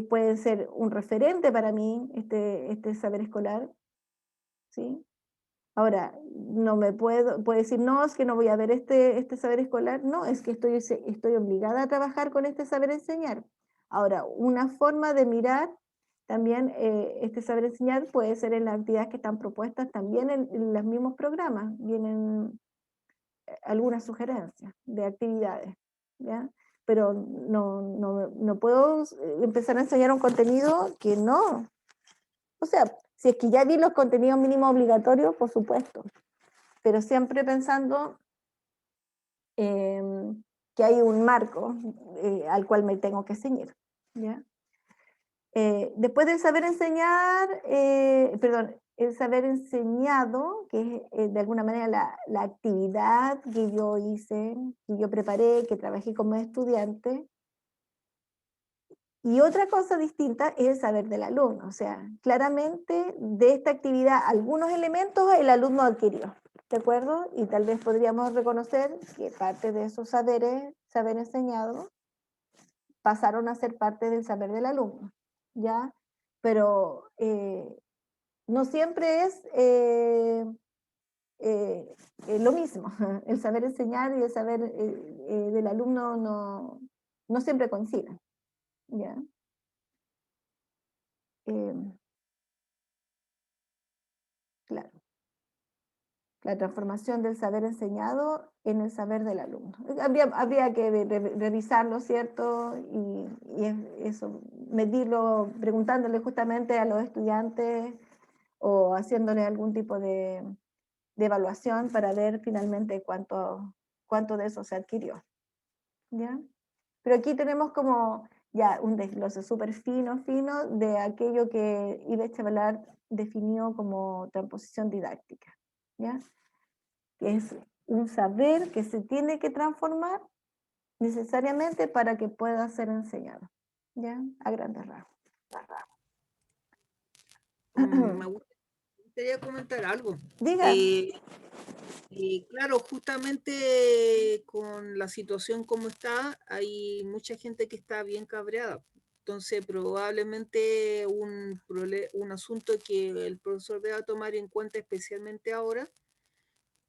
puede ser un referente para mí este saber escolar, ¿sí? Ahora, no me puedo decir, no, es que no voy a ver este saber escolar, no, es que estoy obligada a trabajar con este saber enseñar. Ahora, una forma de mirar también este saber enseñar puede ser en las actividades que están propuestas también en los mismos programas, vienen algunas sugerencias de actividades, ¿ya? Pero no puedo empezar a enseñar un contenido que no. O sea, si es que ya vi los contenidos mínimos obligatorios, por supuesto, pero siempre pensando que hay un marco al cual me tengo que ceñir, ¿ya? Después del saber enseñar, el saber enseñado, que es de alguna manera la actividad que yo hice, que yo preparé, que trabajé como estudiante. Y otra cosa distinta es el saber del alumno, o sea, claramente de esta actividad algunos elementos el alumno adquirió, ¿de acuerdo? Y tal vez podríamos reconocer que parte de esos saber enseñado, pasaron a ser parte del saber del alumno, ¿ya? Pero no siempre es lo mismo. El saber enseñar y el saber del alumno no siempre coinciden, ¿ya? Claro. La transformación del saber enseñado en el saber del alumno. Habría que revisarlo, ¿cierto? Y eso, medirlo, preguntándole justamente a los estudiantes o haciéndole algún tipo de evaluación para ver finalmente cuánto de eso se adquirió, ¿ya? Pero aquí tenemos como ya un desglose súper fino de aquello que Yves Chevallard definió como transposición didáctica, ¿ya? Que es un saber que se tiene que transformar necesariamente para que pueda ser enseñado, ¿ya? A grandes rasgos. Me gustaría comentar algo. Diga. Claro, justamente con la situación como está, hay mucha gente que está bien cabreada. Entonces, probablemente un asunto que el profesor deba tomar en cuenta especialmente ahora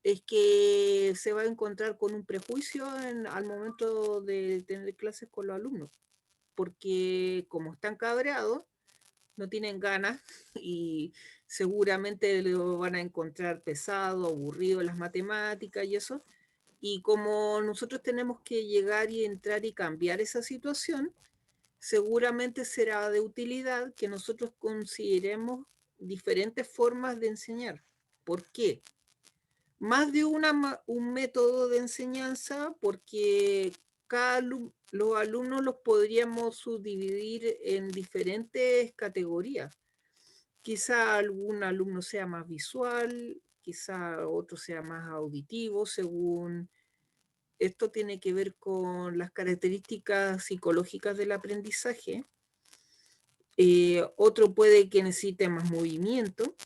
es que se va a encontrar con un prejuicio al momento de tener clases con los alumnos, porque como están cabreados, no tienen ganas y seguramente lo van a encontrar pesado, aburrido las matemáticas y eso. Y como nosotros tenemos que llegar y entrar y cambiar esa situación, seguramente será de utilidad que nosotros consideremos diferentes formas de enseñar. ¿Por qué? Más de un método de enseñanza, porque los alumnos los podríamos subdividir en diferentes categorías. Quizá algún alumno sea más visual, quizá otro sea más auditivo, según esto tiene que ver con las características psicológicas del aprendizaje. Otro puede que necesite más movimiento.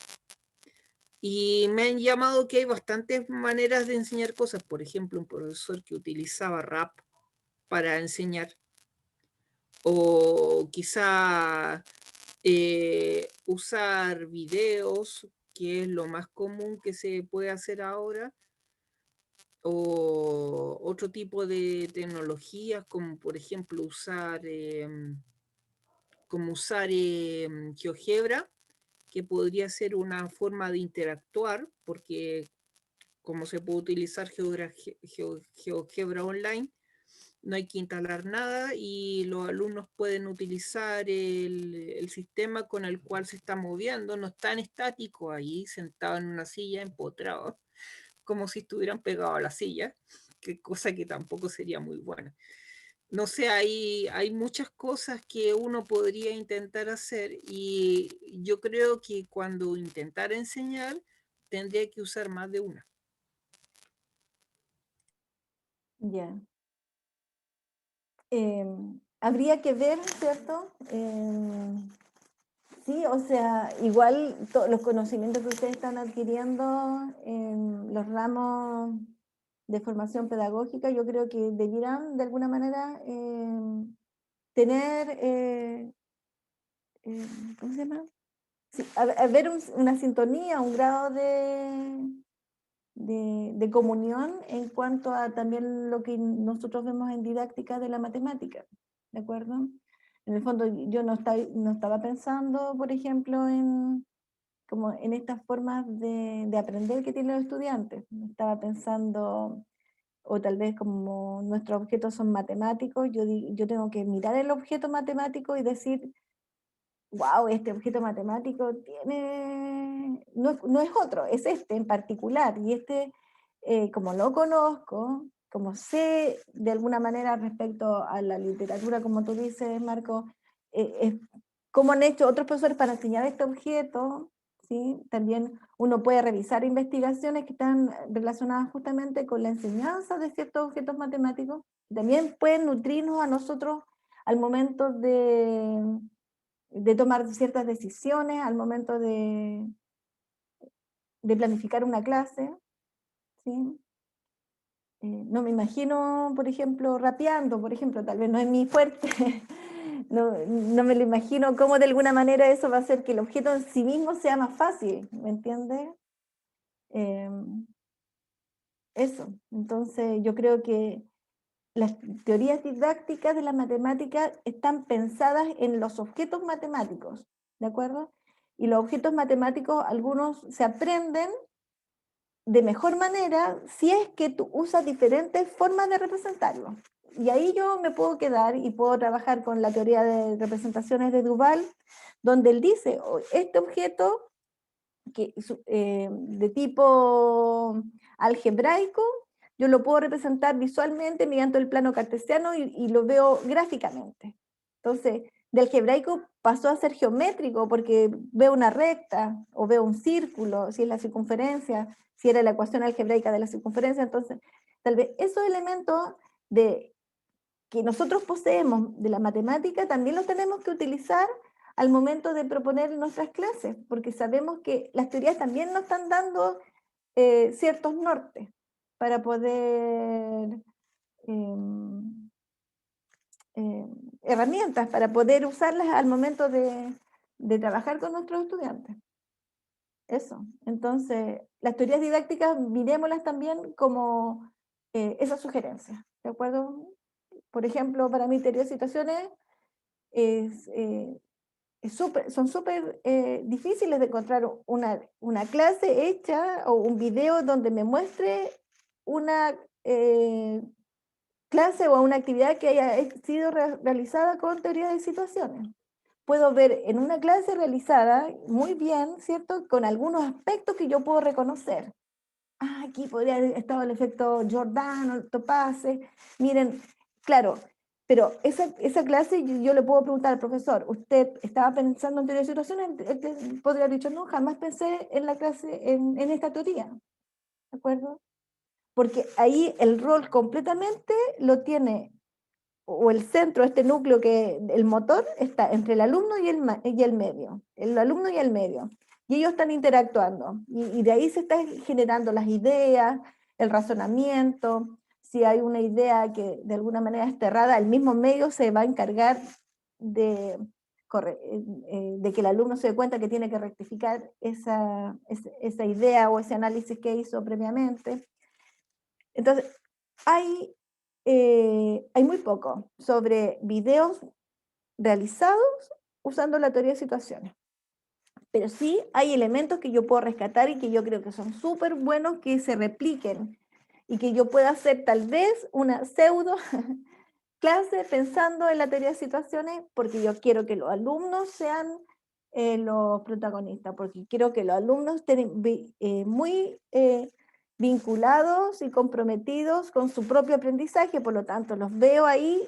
Y me han llamado que hay bastantes maneras de enseñar cosas. Por ejemplo, un profesor que utilizaba rap para enseñar. O quizá usar videos, que es lo más común que se puede hacer ahora. O otro tipo de tecnologías, como por ejemplo usar GeoGebra, que podría ser una forma de interactuar, porque como se puede utilizar GeoGebra online, no hay que instalar nada y los alumnos pueden utilizar el sistema con el cual se está moviendo, no están estáticos ahí, sentados en una silla, empotrados, como si estuvieran pegados a la silla, que cosa que tampoco sería muy buena. No sé, hay muchas cosas que uno podría intentar hacer y yo creo que cuando intentara enseñar, tendría que usar más de una. Ya. Habría que ver, ¿cierto? Sí, o sea, igual los conocimientos que ustedes están adquiriendo en los ramos de formación pedagógica, yo creo que debieran de alguna manera tener, ¿cómo se llama? Sí, haber una sintonía, un grado de comunión en cuanto a también lo que nosotros vemos en didáctica de la matemática, ¿de acuerdo? En el fondo yo no estaba pensando, por ejemplo, como en estas formas de aprender que tienen los estudiantes. Estaba pensando, o tal vez como nuestros objetos son matemáticos, yo tengo que mirar el objeto matemático y decir, wow, este objeto matemático no es otro, es este en particular, y este, como lo conozco, como sé de alguna manera respecto a la literatura, como tú dices, Marco, cómo han hecho otros profesores para enseñar este objeto, ¿sí? También uno puede revisar investigaciones que están relacionadas justamente con la enseñanza de ciertos objetos matemáticos, también pueden nutrirnos a nosotros al momento de tomar ciertas decisiones, al momento de planificar una clase, ¿sí? No me imagino, por ejemplo, rapeando, por ejemplo, tal vez no es mi fuerte, no me lo imagino cómo de alguna manera eso va a hacer que el objeto en sí mismo sea más fácil, ¿me entiendes? Eso, entonces yo creo que las teorías didácticas de la matemática están pensadas en los objetos matemáticos, ¿de acuerdo? Y los objetos matemáticos, algunos se aprenden de mejor manera si es que tú usas diferentes formas de representarlo. Y ahí yo me puedo quedar y puedo trabajar con la teoría de representaciones de Duval, donde él dice, este objeto de tipo algebraico, yo lo puedo representar visualmente mediante el plano cartesiano y lo veo gráficamente. Entonces, de algebraico pasó a ser geométrico porque veo una recta o veo un círculo, si es la circunferencia, si era la ecuación algebraica de la circunferencia. Entonces, tal vez esos elementos que nosotros poseemos de la matemática también los tenemos que utilizar al momento de proponer nuestras clases, porque sabemos que las teorías también nos están dando ciertos nortes para poder, herramientas para poder usarlas al momento de trabajar con nuestros estudiantes. Eso. Entonces, las teorías didácticas, miremoslas también como esas sugerencias, ¿de acuerdo? Por ejemplo, para mí teoría de situaciones son súper difíciles de encontrar una clase hecha o un video donde me muestre una clase o una actividad que haya sido realizada con teoría de situaciones. Puedo ver en una clase realizada muy bien, ¿cierto? Con algunos aspectos que yo puedo reconocer. Ah, aquí podría haber estado el efecto Giordano, el Topaze. Miren, claro, pero esa clase yo le puedo preguntar al profesor, ¿usted estaba pensando en teoría de situaciones? Él podría haber dicho, no, jamás pensé en la clase, en esta teoría. ¿De acuerdo? Porque ahí el rol completamente lo tiene, o el centro, este núcleo, que el motor está entre el alumno y el medio, el alumno y el medio. Y ellos están interactuando, y de ahí se están generando las ideas, el razonamiento. Si hay una idea que de alguna manera es errada, el mismo medio se va a encargar de que el alumno se dé cuenta que tiene que rectificar esa idea o ese análisis que hizo previamente. Entonces, hay muy poco sobre videos realizados usando la teoría de situaciones. Pero sí hay elementos que yo puedo rescatar y que yo creo que son súper buenos que se repliquen y que yo pueda hacer tal vez una pseudo clase pensando en la teoría de situaciones porque yo quiero que los alumnos sean los protagonistas, porque quiero que los alumnos estén muy vinculados y comprometidos con su propio aprendizaje, por lo tanto los veo ahí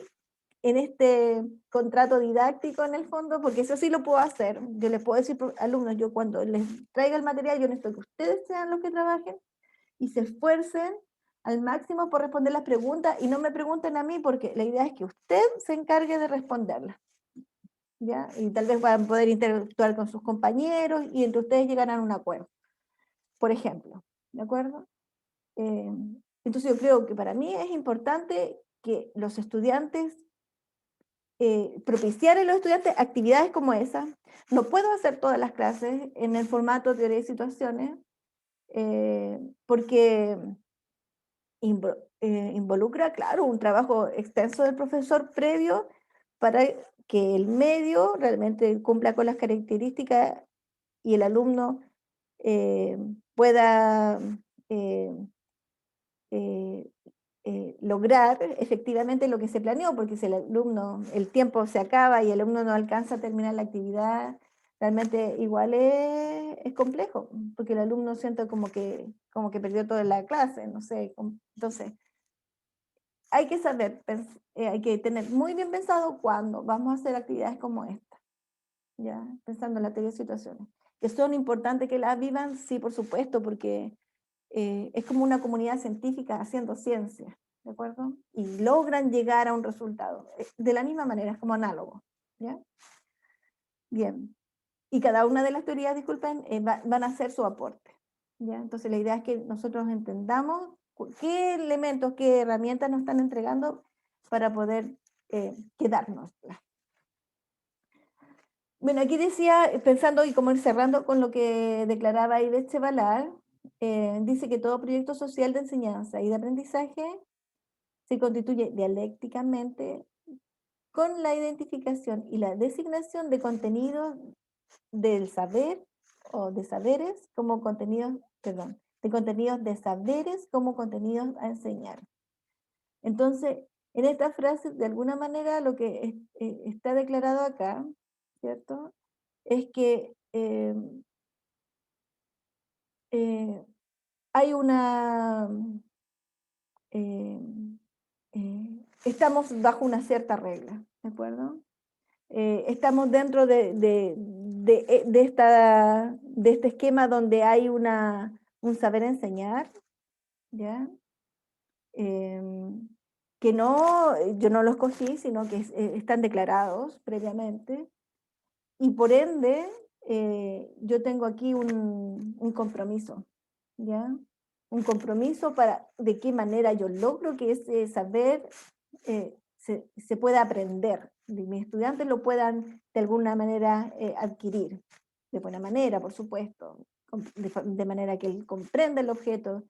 en este contrato didáctico en el fondo, porque eso sí lo puedo hacer. Yo les puedo decir, alumnos, yo cuando les traiga el material, yo necesito que ustedes sean los que trabajen y se esfuercen al máximo por responder las preguntas y no me pregunten a mí, porque la idea es que usted se encargue de responderlas. ¿Ya? Y tal vez van a poder interactuar con sus compañeros y entre ustedes llegarán a un acuerdo, por ejemplo. ¿De acuerdo? Entonces yo creo que para mí es importante que los estudiantes propiciar a los estudiantes actividades como esa. No puedo hacer todas las clases en el formato teoría de situaciones, porque involucra, claro, un trabajo extenso del profesor previo para que el medio realmente cumpla con las características y el alumno pueda eh, eh, lograr efectivamente lo que se planeó, porque si el tiempo se acaba y el alumno no alcanza a terminar la actividad, realmente igual es complejo, porque el alumno siente como que perdió toda la clase, no sé. Entonces, hay que saber, hay que tener muy bien pensado cuándo vamos a hacer actividades como esta, ya, pensando en la teoría de situaciones. Que son importantes que las vivan, sí, por supuesto, porque es como una comunidad científica haciendo ciencia, ¿de acuerdo? Y logran llegar a un resultado. De la misma manera, es como análogo, ¿ya? Bien. Y cada una de las teorías, disculpen, van a hacer su aporte, ¿ya? Entonces la idea es que nosotros entendamos qué elementos, qué herramientas nos están entregando para poder quedarnos. Bueno, aquí decía, pensando y como ir cerrando con lo que declaraba Ivette Chevalar, dice que todo proyecto social de enseñanza y de aprendizaje se constituye dialécticamente con la identificación y la designación de contenidos del saber o de saberes como contenidos, perdón, de contenidos de saberes como contenidos a enseñar. Entonces, en esta frase, de alguna manera, lo que está declarado acá, ¿cierto? Es que hay una... estamos bajo una cierta regla, ¿de acuerdo? Estamos dentro de este esquema donde hay un saber enseñar, ¿ya? Que yo no lo escogí, sino que están declarados previamente, y por ende yo tengo aquí un compromiso, ¿ya? Un compromiso para de qué manera yo logro que ese saber se pueda aprender, y mis estudiantes lo puedan de alguna manera adquirir, de buena manera, por supuesto, de manera que él comprenda el objeto,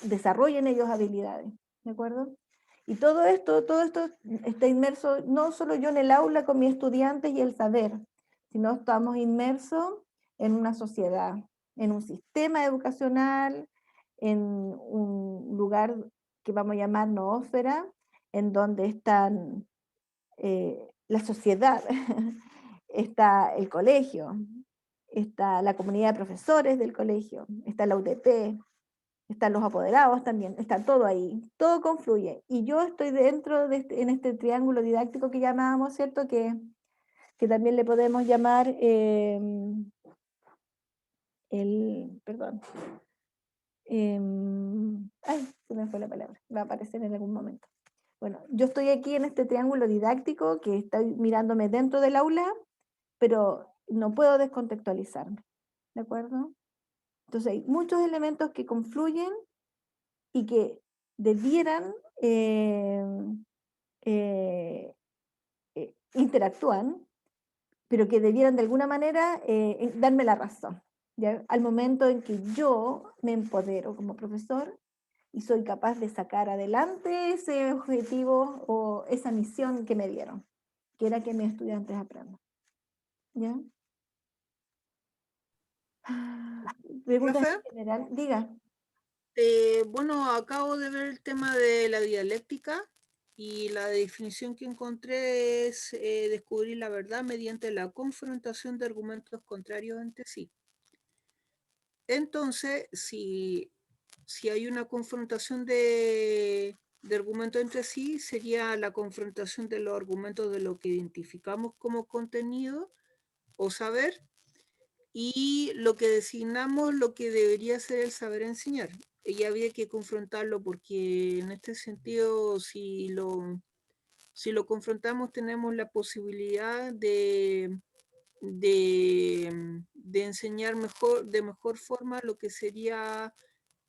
desarrollen ellos habilidades, ¿de acuerdo? Y todo esto está inmerso no solo yo en el aula con mis estudiantes y el saber, sino estamos inmersos en una sociedad, en un sistema educacional, en un lugar que vamos a llamar noósfera, en donde están la sociedad, está el colegio, está la comunidad de profesores del colegio, está la UTP, están los apoderados también, está todo ahí, todo confluye. Y yo estoy dentro en este triángulo didáctico que llamábamos, ¿cierto? Que también le podemos llamar perdón, ay, se me fue la palabra, va a aparecer en algún momento. Bueno, yo estoy aquí en este triángulo didáctico que estoy mirándome dentro del aula, pero no puedo descontextualizarme, ¿de acuerdo? Entonces hay muchos elementos que confluyen y que debieran interactúan, pero que debieran de alguna manera darme la razón, ¿ya? Al momento en que yo me empodero como profesor y soy capaz de sacar adelante ese objetivo o esa misión que me dieron, que era que mis estudiantes aprendan. ¿Ya? Preguntas Profe, en general, diga. bueno, acabo de ver el tema de la dialéctica Y la definición que encontré es descubrir la verdad mediante la confrontación de argumentos contrarios entre sí. Entonces, si hay una confrontación de argumentos entre sí, sería la confrontación de los argumentos de lo que identificamos como contenido o saber y lo que designamos lo que debería ser el saber enseñar. Y había que confrontarlo porque en este sentido, si lo confrontamos, tenemos la posibilidad de enseñar de mejor forma lo que sería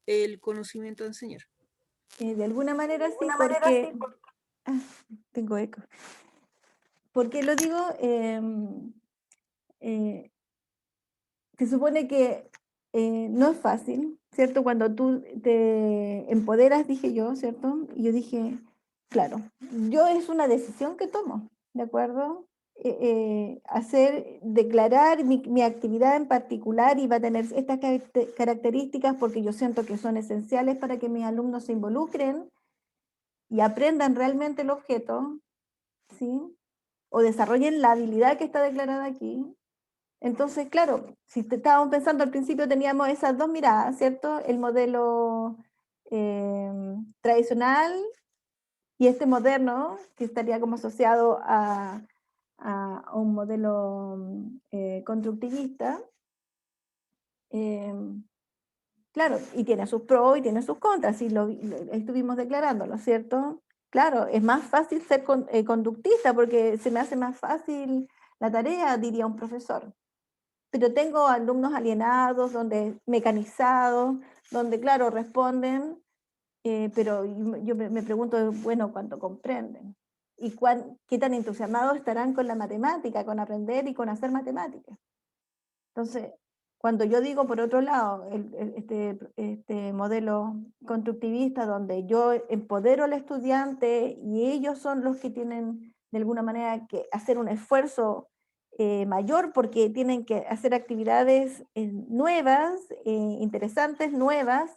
el conocimiento a enseñar. De alguna manera sí, porque... Ah, tengo eco. ¿Por qué lo digo? Se supone que no es fácil, ¿cierto? Cuando tú te empoderas, dije yo, ¿cierto? Y yo dije, claro, yo es una decisión que tomo, ¿de acuerdo? Declarar mi actividad en particular y va a tener estas características porque yo siento que son esenciales para que mis alumnos se involucren y aprendan realmente el objeto, ¿sí? O desarrollen la habilidad que está declarada aquí. Entonces, claro, si estábamos pensando al principio teníamos esas dos miradas, ¿cierto? El modelo tradicional y este moderno, que estaría como asociado a un modelo constructivista. Claro, y tiene sus pros y tiene sus contras, y lo estuvimos declarándolo, ¿cierto? Claro, es más fácil ser conductista porque se me hace más fácil la tarea, diría un profesor. Pero tengo alumnos alienados, mecanizados, donde, claro, responden, pero yo me pregunto, bueno, ¿cuánto comprenden? ¿Y qué tan entusiasmados estarán con la matemática, con aprender y con hacer matemáticas? Entonces, cuando yo digo, por otro lado, este modelo constructivista, donde yo empodero al estudiante y ellos son los que tienen, de alguna manera, que hacer un esfuerzo mayor porque tienen que hacer actividades nuevas, interesantes, nuevas,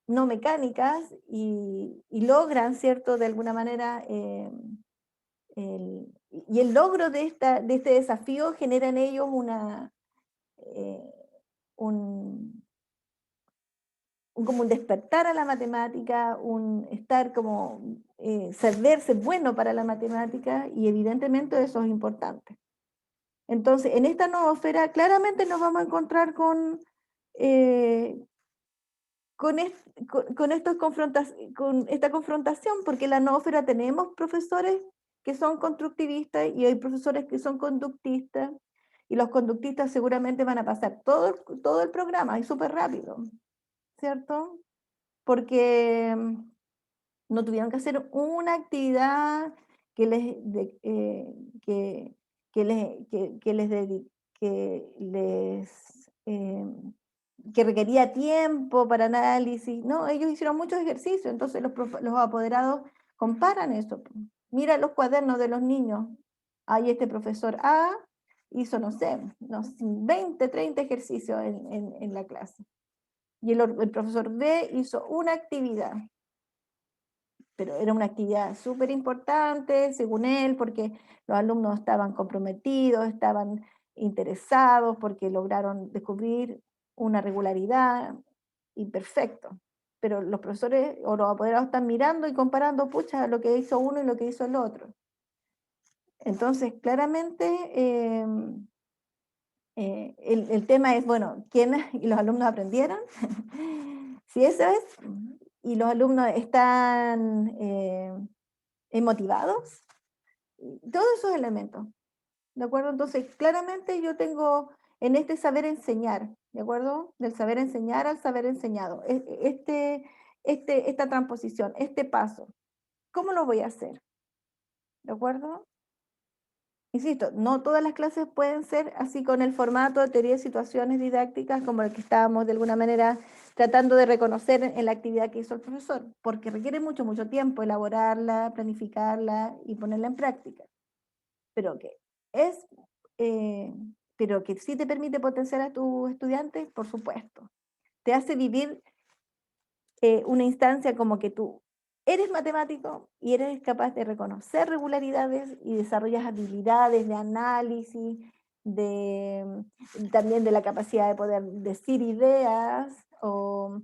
no mecánicas, y logran, ¿cierto?, de alguna manera, y el logro de este desafío genera en ellos como un despertar a la matemática, un estar como, saberse bueno para la matemática, y evidentemente eso es importante. Entonces, en esta noosfera claramente nos vamos a encontrar con esta confrontación, porque en la noosfera tenemos profesores que son constructivistas y hay profesores que son conductistas, y los conductistas seguramente van a pasar todo el programa y súper rápido, ¿cierto? Porque no tuvieron que hacer una actividad que les, que requería tiempo para análisis. No, ellos hicieron muchos ejercicios, entonces los apoderados comparan eso. Mira los cuadernos de los niños. Ahí este profesor A hizo, no sé, 20, 30 ejercicios en la clase. Y el profesor B hizo una actividad, pero era una actividad súper importante, según él, porque los alumnos estaban comprometidos, estaban interesados, porque lograron descubrir una regularidad, y perfecto. Pero los profesores o los apoderados están mirando y comparando, pucha, lo que hizo uno y lo que hizo el otro. Entonces, claramente, el tema es, bueno, ¿quiénes y los alumnos aprendieron? Si eso es, y los alumnos están motivados, todos esos elementos, ¿de acuerdo? Entonces, claramente yo tengo en este saber enseñar, ¿de acuerdo? Del saber enseñar al saber enseñado, esta transposición, este paso, ¿cómo lo voy a hacer? ¿De acuerdo? Insisto, no todas las clases pueden ser así con el formato de teoría de situaciones didácticas como el que estábamos de alguna manera tratando de reconocer en la actividad que hizo el profesor, porque requiere mucho, mucho tiempo elaborarla, planificarla y ponerla en práctica. Pero pero que sí te permite potenciar a tus estudiantes, por supuesto. Te hace vivir una instancia como que tú eres matemático y eres capaz de reconocer regularidades y desarrollas habilidades de análisis, también de la capacidad de poder decir ideas o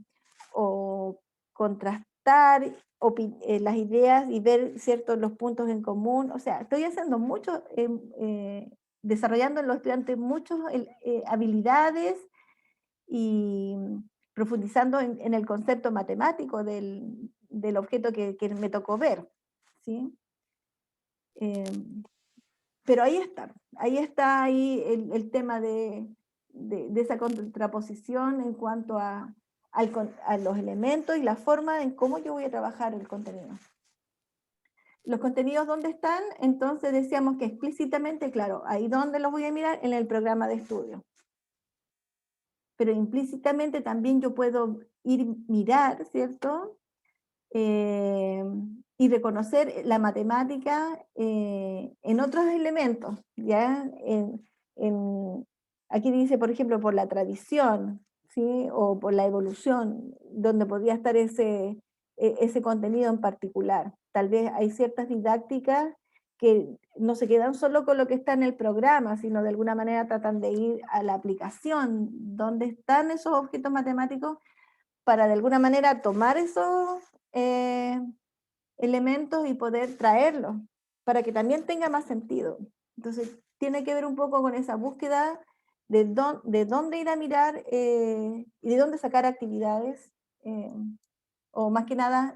contrastar las ideas y ver ciertos los puntos en común. O sea, estoy haciendo mucho, desarrollando en los estudiantes muchas habilidades y profundizando en el concepto matemático del objeto que me tocó ver, ¿sí? Pero ahí está ahí el tema de esa contraposición en cuanto a los elementos y la forma en cómo yo voy a trabajar el contenido. Los contenidos, ¿dónde están? Entonces decíamos que explícitamente, claro, ahí donde los voy a mirar, en el programa de estudio. Pero implícitamente también yo puedo mirar, ¿cierto? Y reconocer la matemática en otros elementos, ¿ya? Aquí dice, por ejemplo, por la tradición, ¿sí? O por la evolución, donde podría estar ese contenido en particular. Tal vez hay ciertas didácticas que no se quedan solo con lo que está en el programa, sino de alguna manera tratan de ir a la aplicación, donde están esos objetos matemáticos, para de alguna manera tomar esos elementos y poder traerlos, para que también tenga más sentido. Entonces, tiene que ver un poco con esa búsqueda de dónde ir a mirar y de dónde sacar actividades, o más que nada,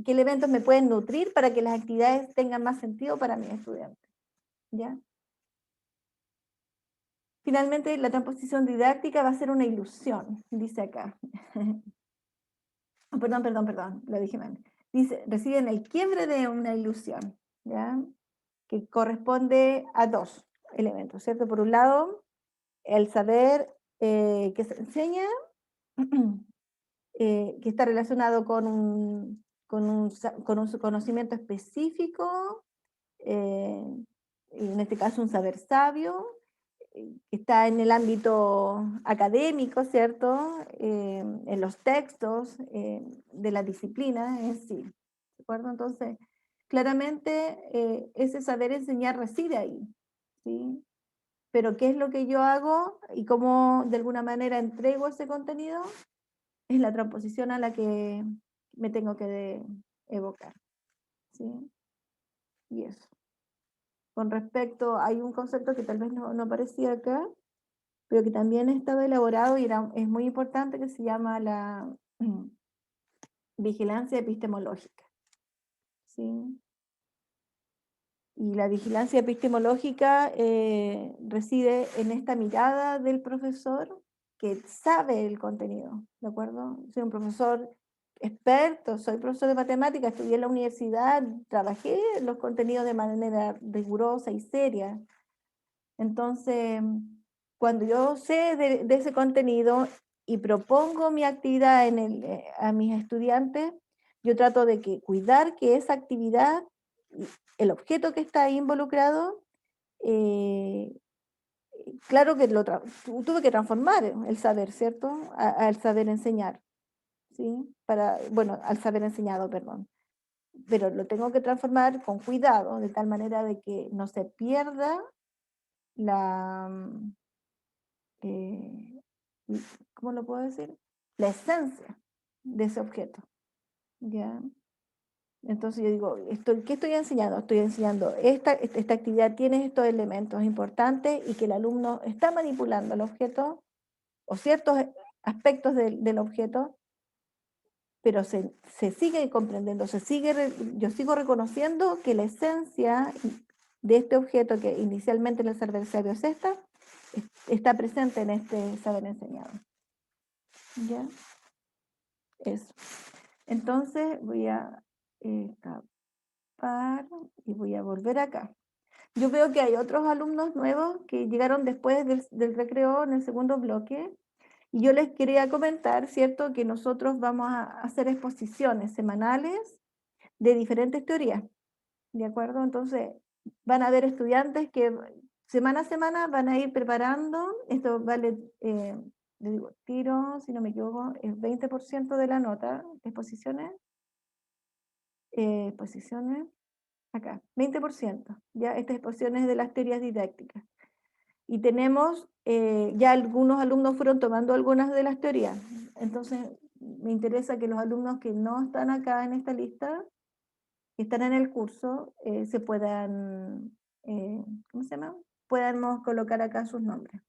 qué elementos me pueden nutrir para que las actividades tengan más sentido para mis estudiantes. ¿Ya? Finalmente, la transposición didáctica va a ser una ilusión, dice acá. Perdón, lo dije mal. Dice, reciben el quiebre de una ilusión, ¿ya? Que corresponde a dos elementos, ¿cierto? Por un lado, el saber que se enseña, que está relacionado con un conocimiento específico, en este caso un saber sabio, que está en el ámbito académico, ¿cierto? En los textos de la disciplina en sí, ¿de acuerdo? Entonces, claramente ese saber enseñar reside ahí, ¿sí? Pero ¿qué es lo que yo hago y cómo de alguna manera entrego ese contenido? Es la transposición a la que me tengo que evocar, ¿sí? Y eso. Con respecto, hay un concepto que tal vez no aparecía acá, pero que también estaba elaborado y es muy importante, que se llama la vigilancia epistemológica, ¿sí? Y la vigilancia epistemológica reside en esta mirada del profesor que sabe el contenido, ¿de acuerdo? Soy un profesor experto, soy profesor de matemáticas, estudié en la universidad, trabajé los contenidos de manera rigurosa y seria. Entonces, cuando yo sé de ese contenido y propongo mi actividad a mis estudiantes, yo trato de cuidar que esa actividad, el objeto que está ahí involucrado, claro que tuve que transformar el saber, ¿cierto? Al saber enseñar, ¿sí? Bueno, al saber enseñado, perdón. Pero lo tengo que transformar con cuidado, de tal manera de que no se pierda la... ¿cómo lo puedo decir? La esencia de ese objeto, ¿ya? Entonces yo digo, ¿qué estoy enseñando? Estoy enseñando, esta actividad tiene estos elementos importantes y que el alumno está manipulando el objeto o ciertos aspectos del objeto, pero se sigue comprendiendo, yo sigo reconociendo que la esencia de este objeto, que inicialmente en el saber sabio es esta, está presente en este saber enseñado. ¿Ya? Eso. Entonces voy a tapar y voy a volver acá. Yo veo que hay otros alumnos nuevos que llegaron después del recreo en el segundo bloque, y yo les quería comentar, ¿cierto?, que nosotros vamos a hacer exposiciones semanales de diferentes teorías, ¿de acuerdo? Entonces van a haber estudiantes que semana a semana van a ir preparando, esto vale, les digo, tiro, si no me equivoco, es 20% de la nota de exposiciones, exposiciones, acá, 20%, ya estas exposiciones de las teorías didácticas. Y tenemos, ya algunos alumnos fueron tomando algunas de las teorías, entonces me interesa que los alumnos que no están acá en esta lista, que están en el curso, se puedan, ¿cómo se llama? Podamos colocar acá sus nombres.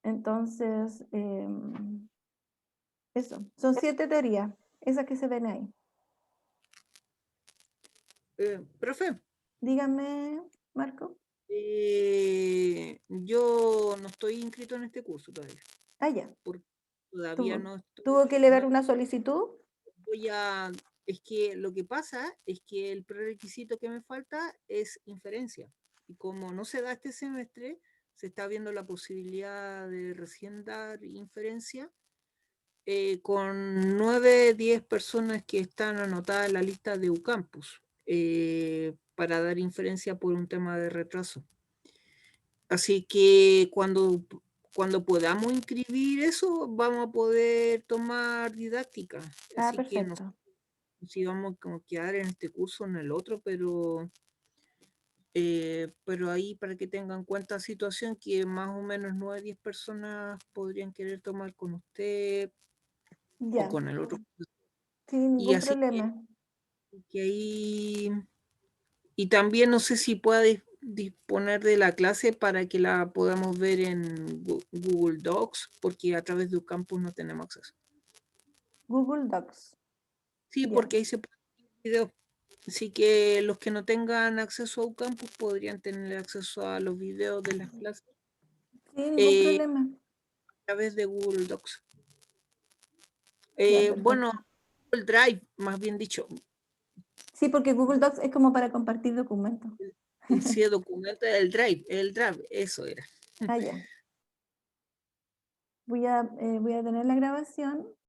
Entonces, eso, son 7 teorías, esas que se ven ahí. Profe, Dígame, Marco. yo no estoy inscrito en este curso todavía. Ah, ya. Porque todavía Tuvo, no estoy. ¿tuvo que elevar una solicitud? Es que lo que pasa es que el prerequisito que me falta es inferencia. Y como no se da este semestre, se está viendo la posibilidad de recién dar inferencia con 9, 10 personas que están anotadas en la lista de UCampus para dar inferencia por un tema de retraso. Así que cuando podamos inscribir eso, vamos a poder tomar didáctica. Ah, Así que no perfecto. sé si vamos a quedar en este curso o en el otro, pero ahí para que tengan en cuenta la situación que más o menos 9 o 10 personas podrían querer tomar con usted o Ya, con el otro. sin Y ningún así problema. que ahí, y también no sé si pueda disponer de la clase para que la podamos ver en Google Docs, porque a través de Campus no tenemos acceso. Google Docs. Sí, Ya. porque ahí se puede ver video. Así que los que no tengan acceso a Campus podrían tener acceso a los videos de las clases Sin ningún problema. a través de Google Docs. Ya, Bueno, perfecto. Google Drive, más bien dicho, Sí, porque Google Docs es como para compartir documentos. sí, documento del Drive, eso era. Ah, ya. Voy a detener la grabación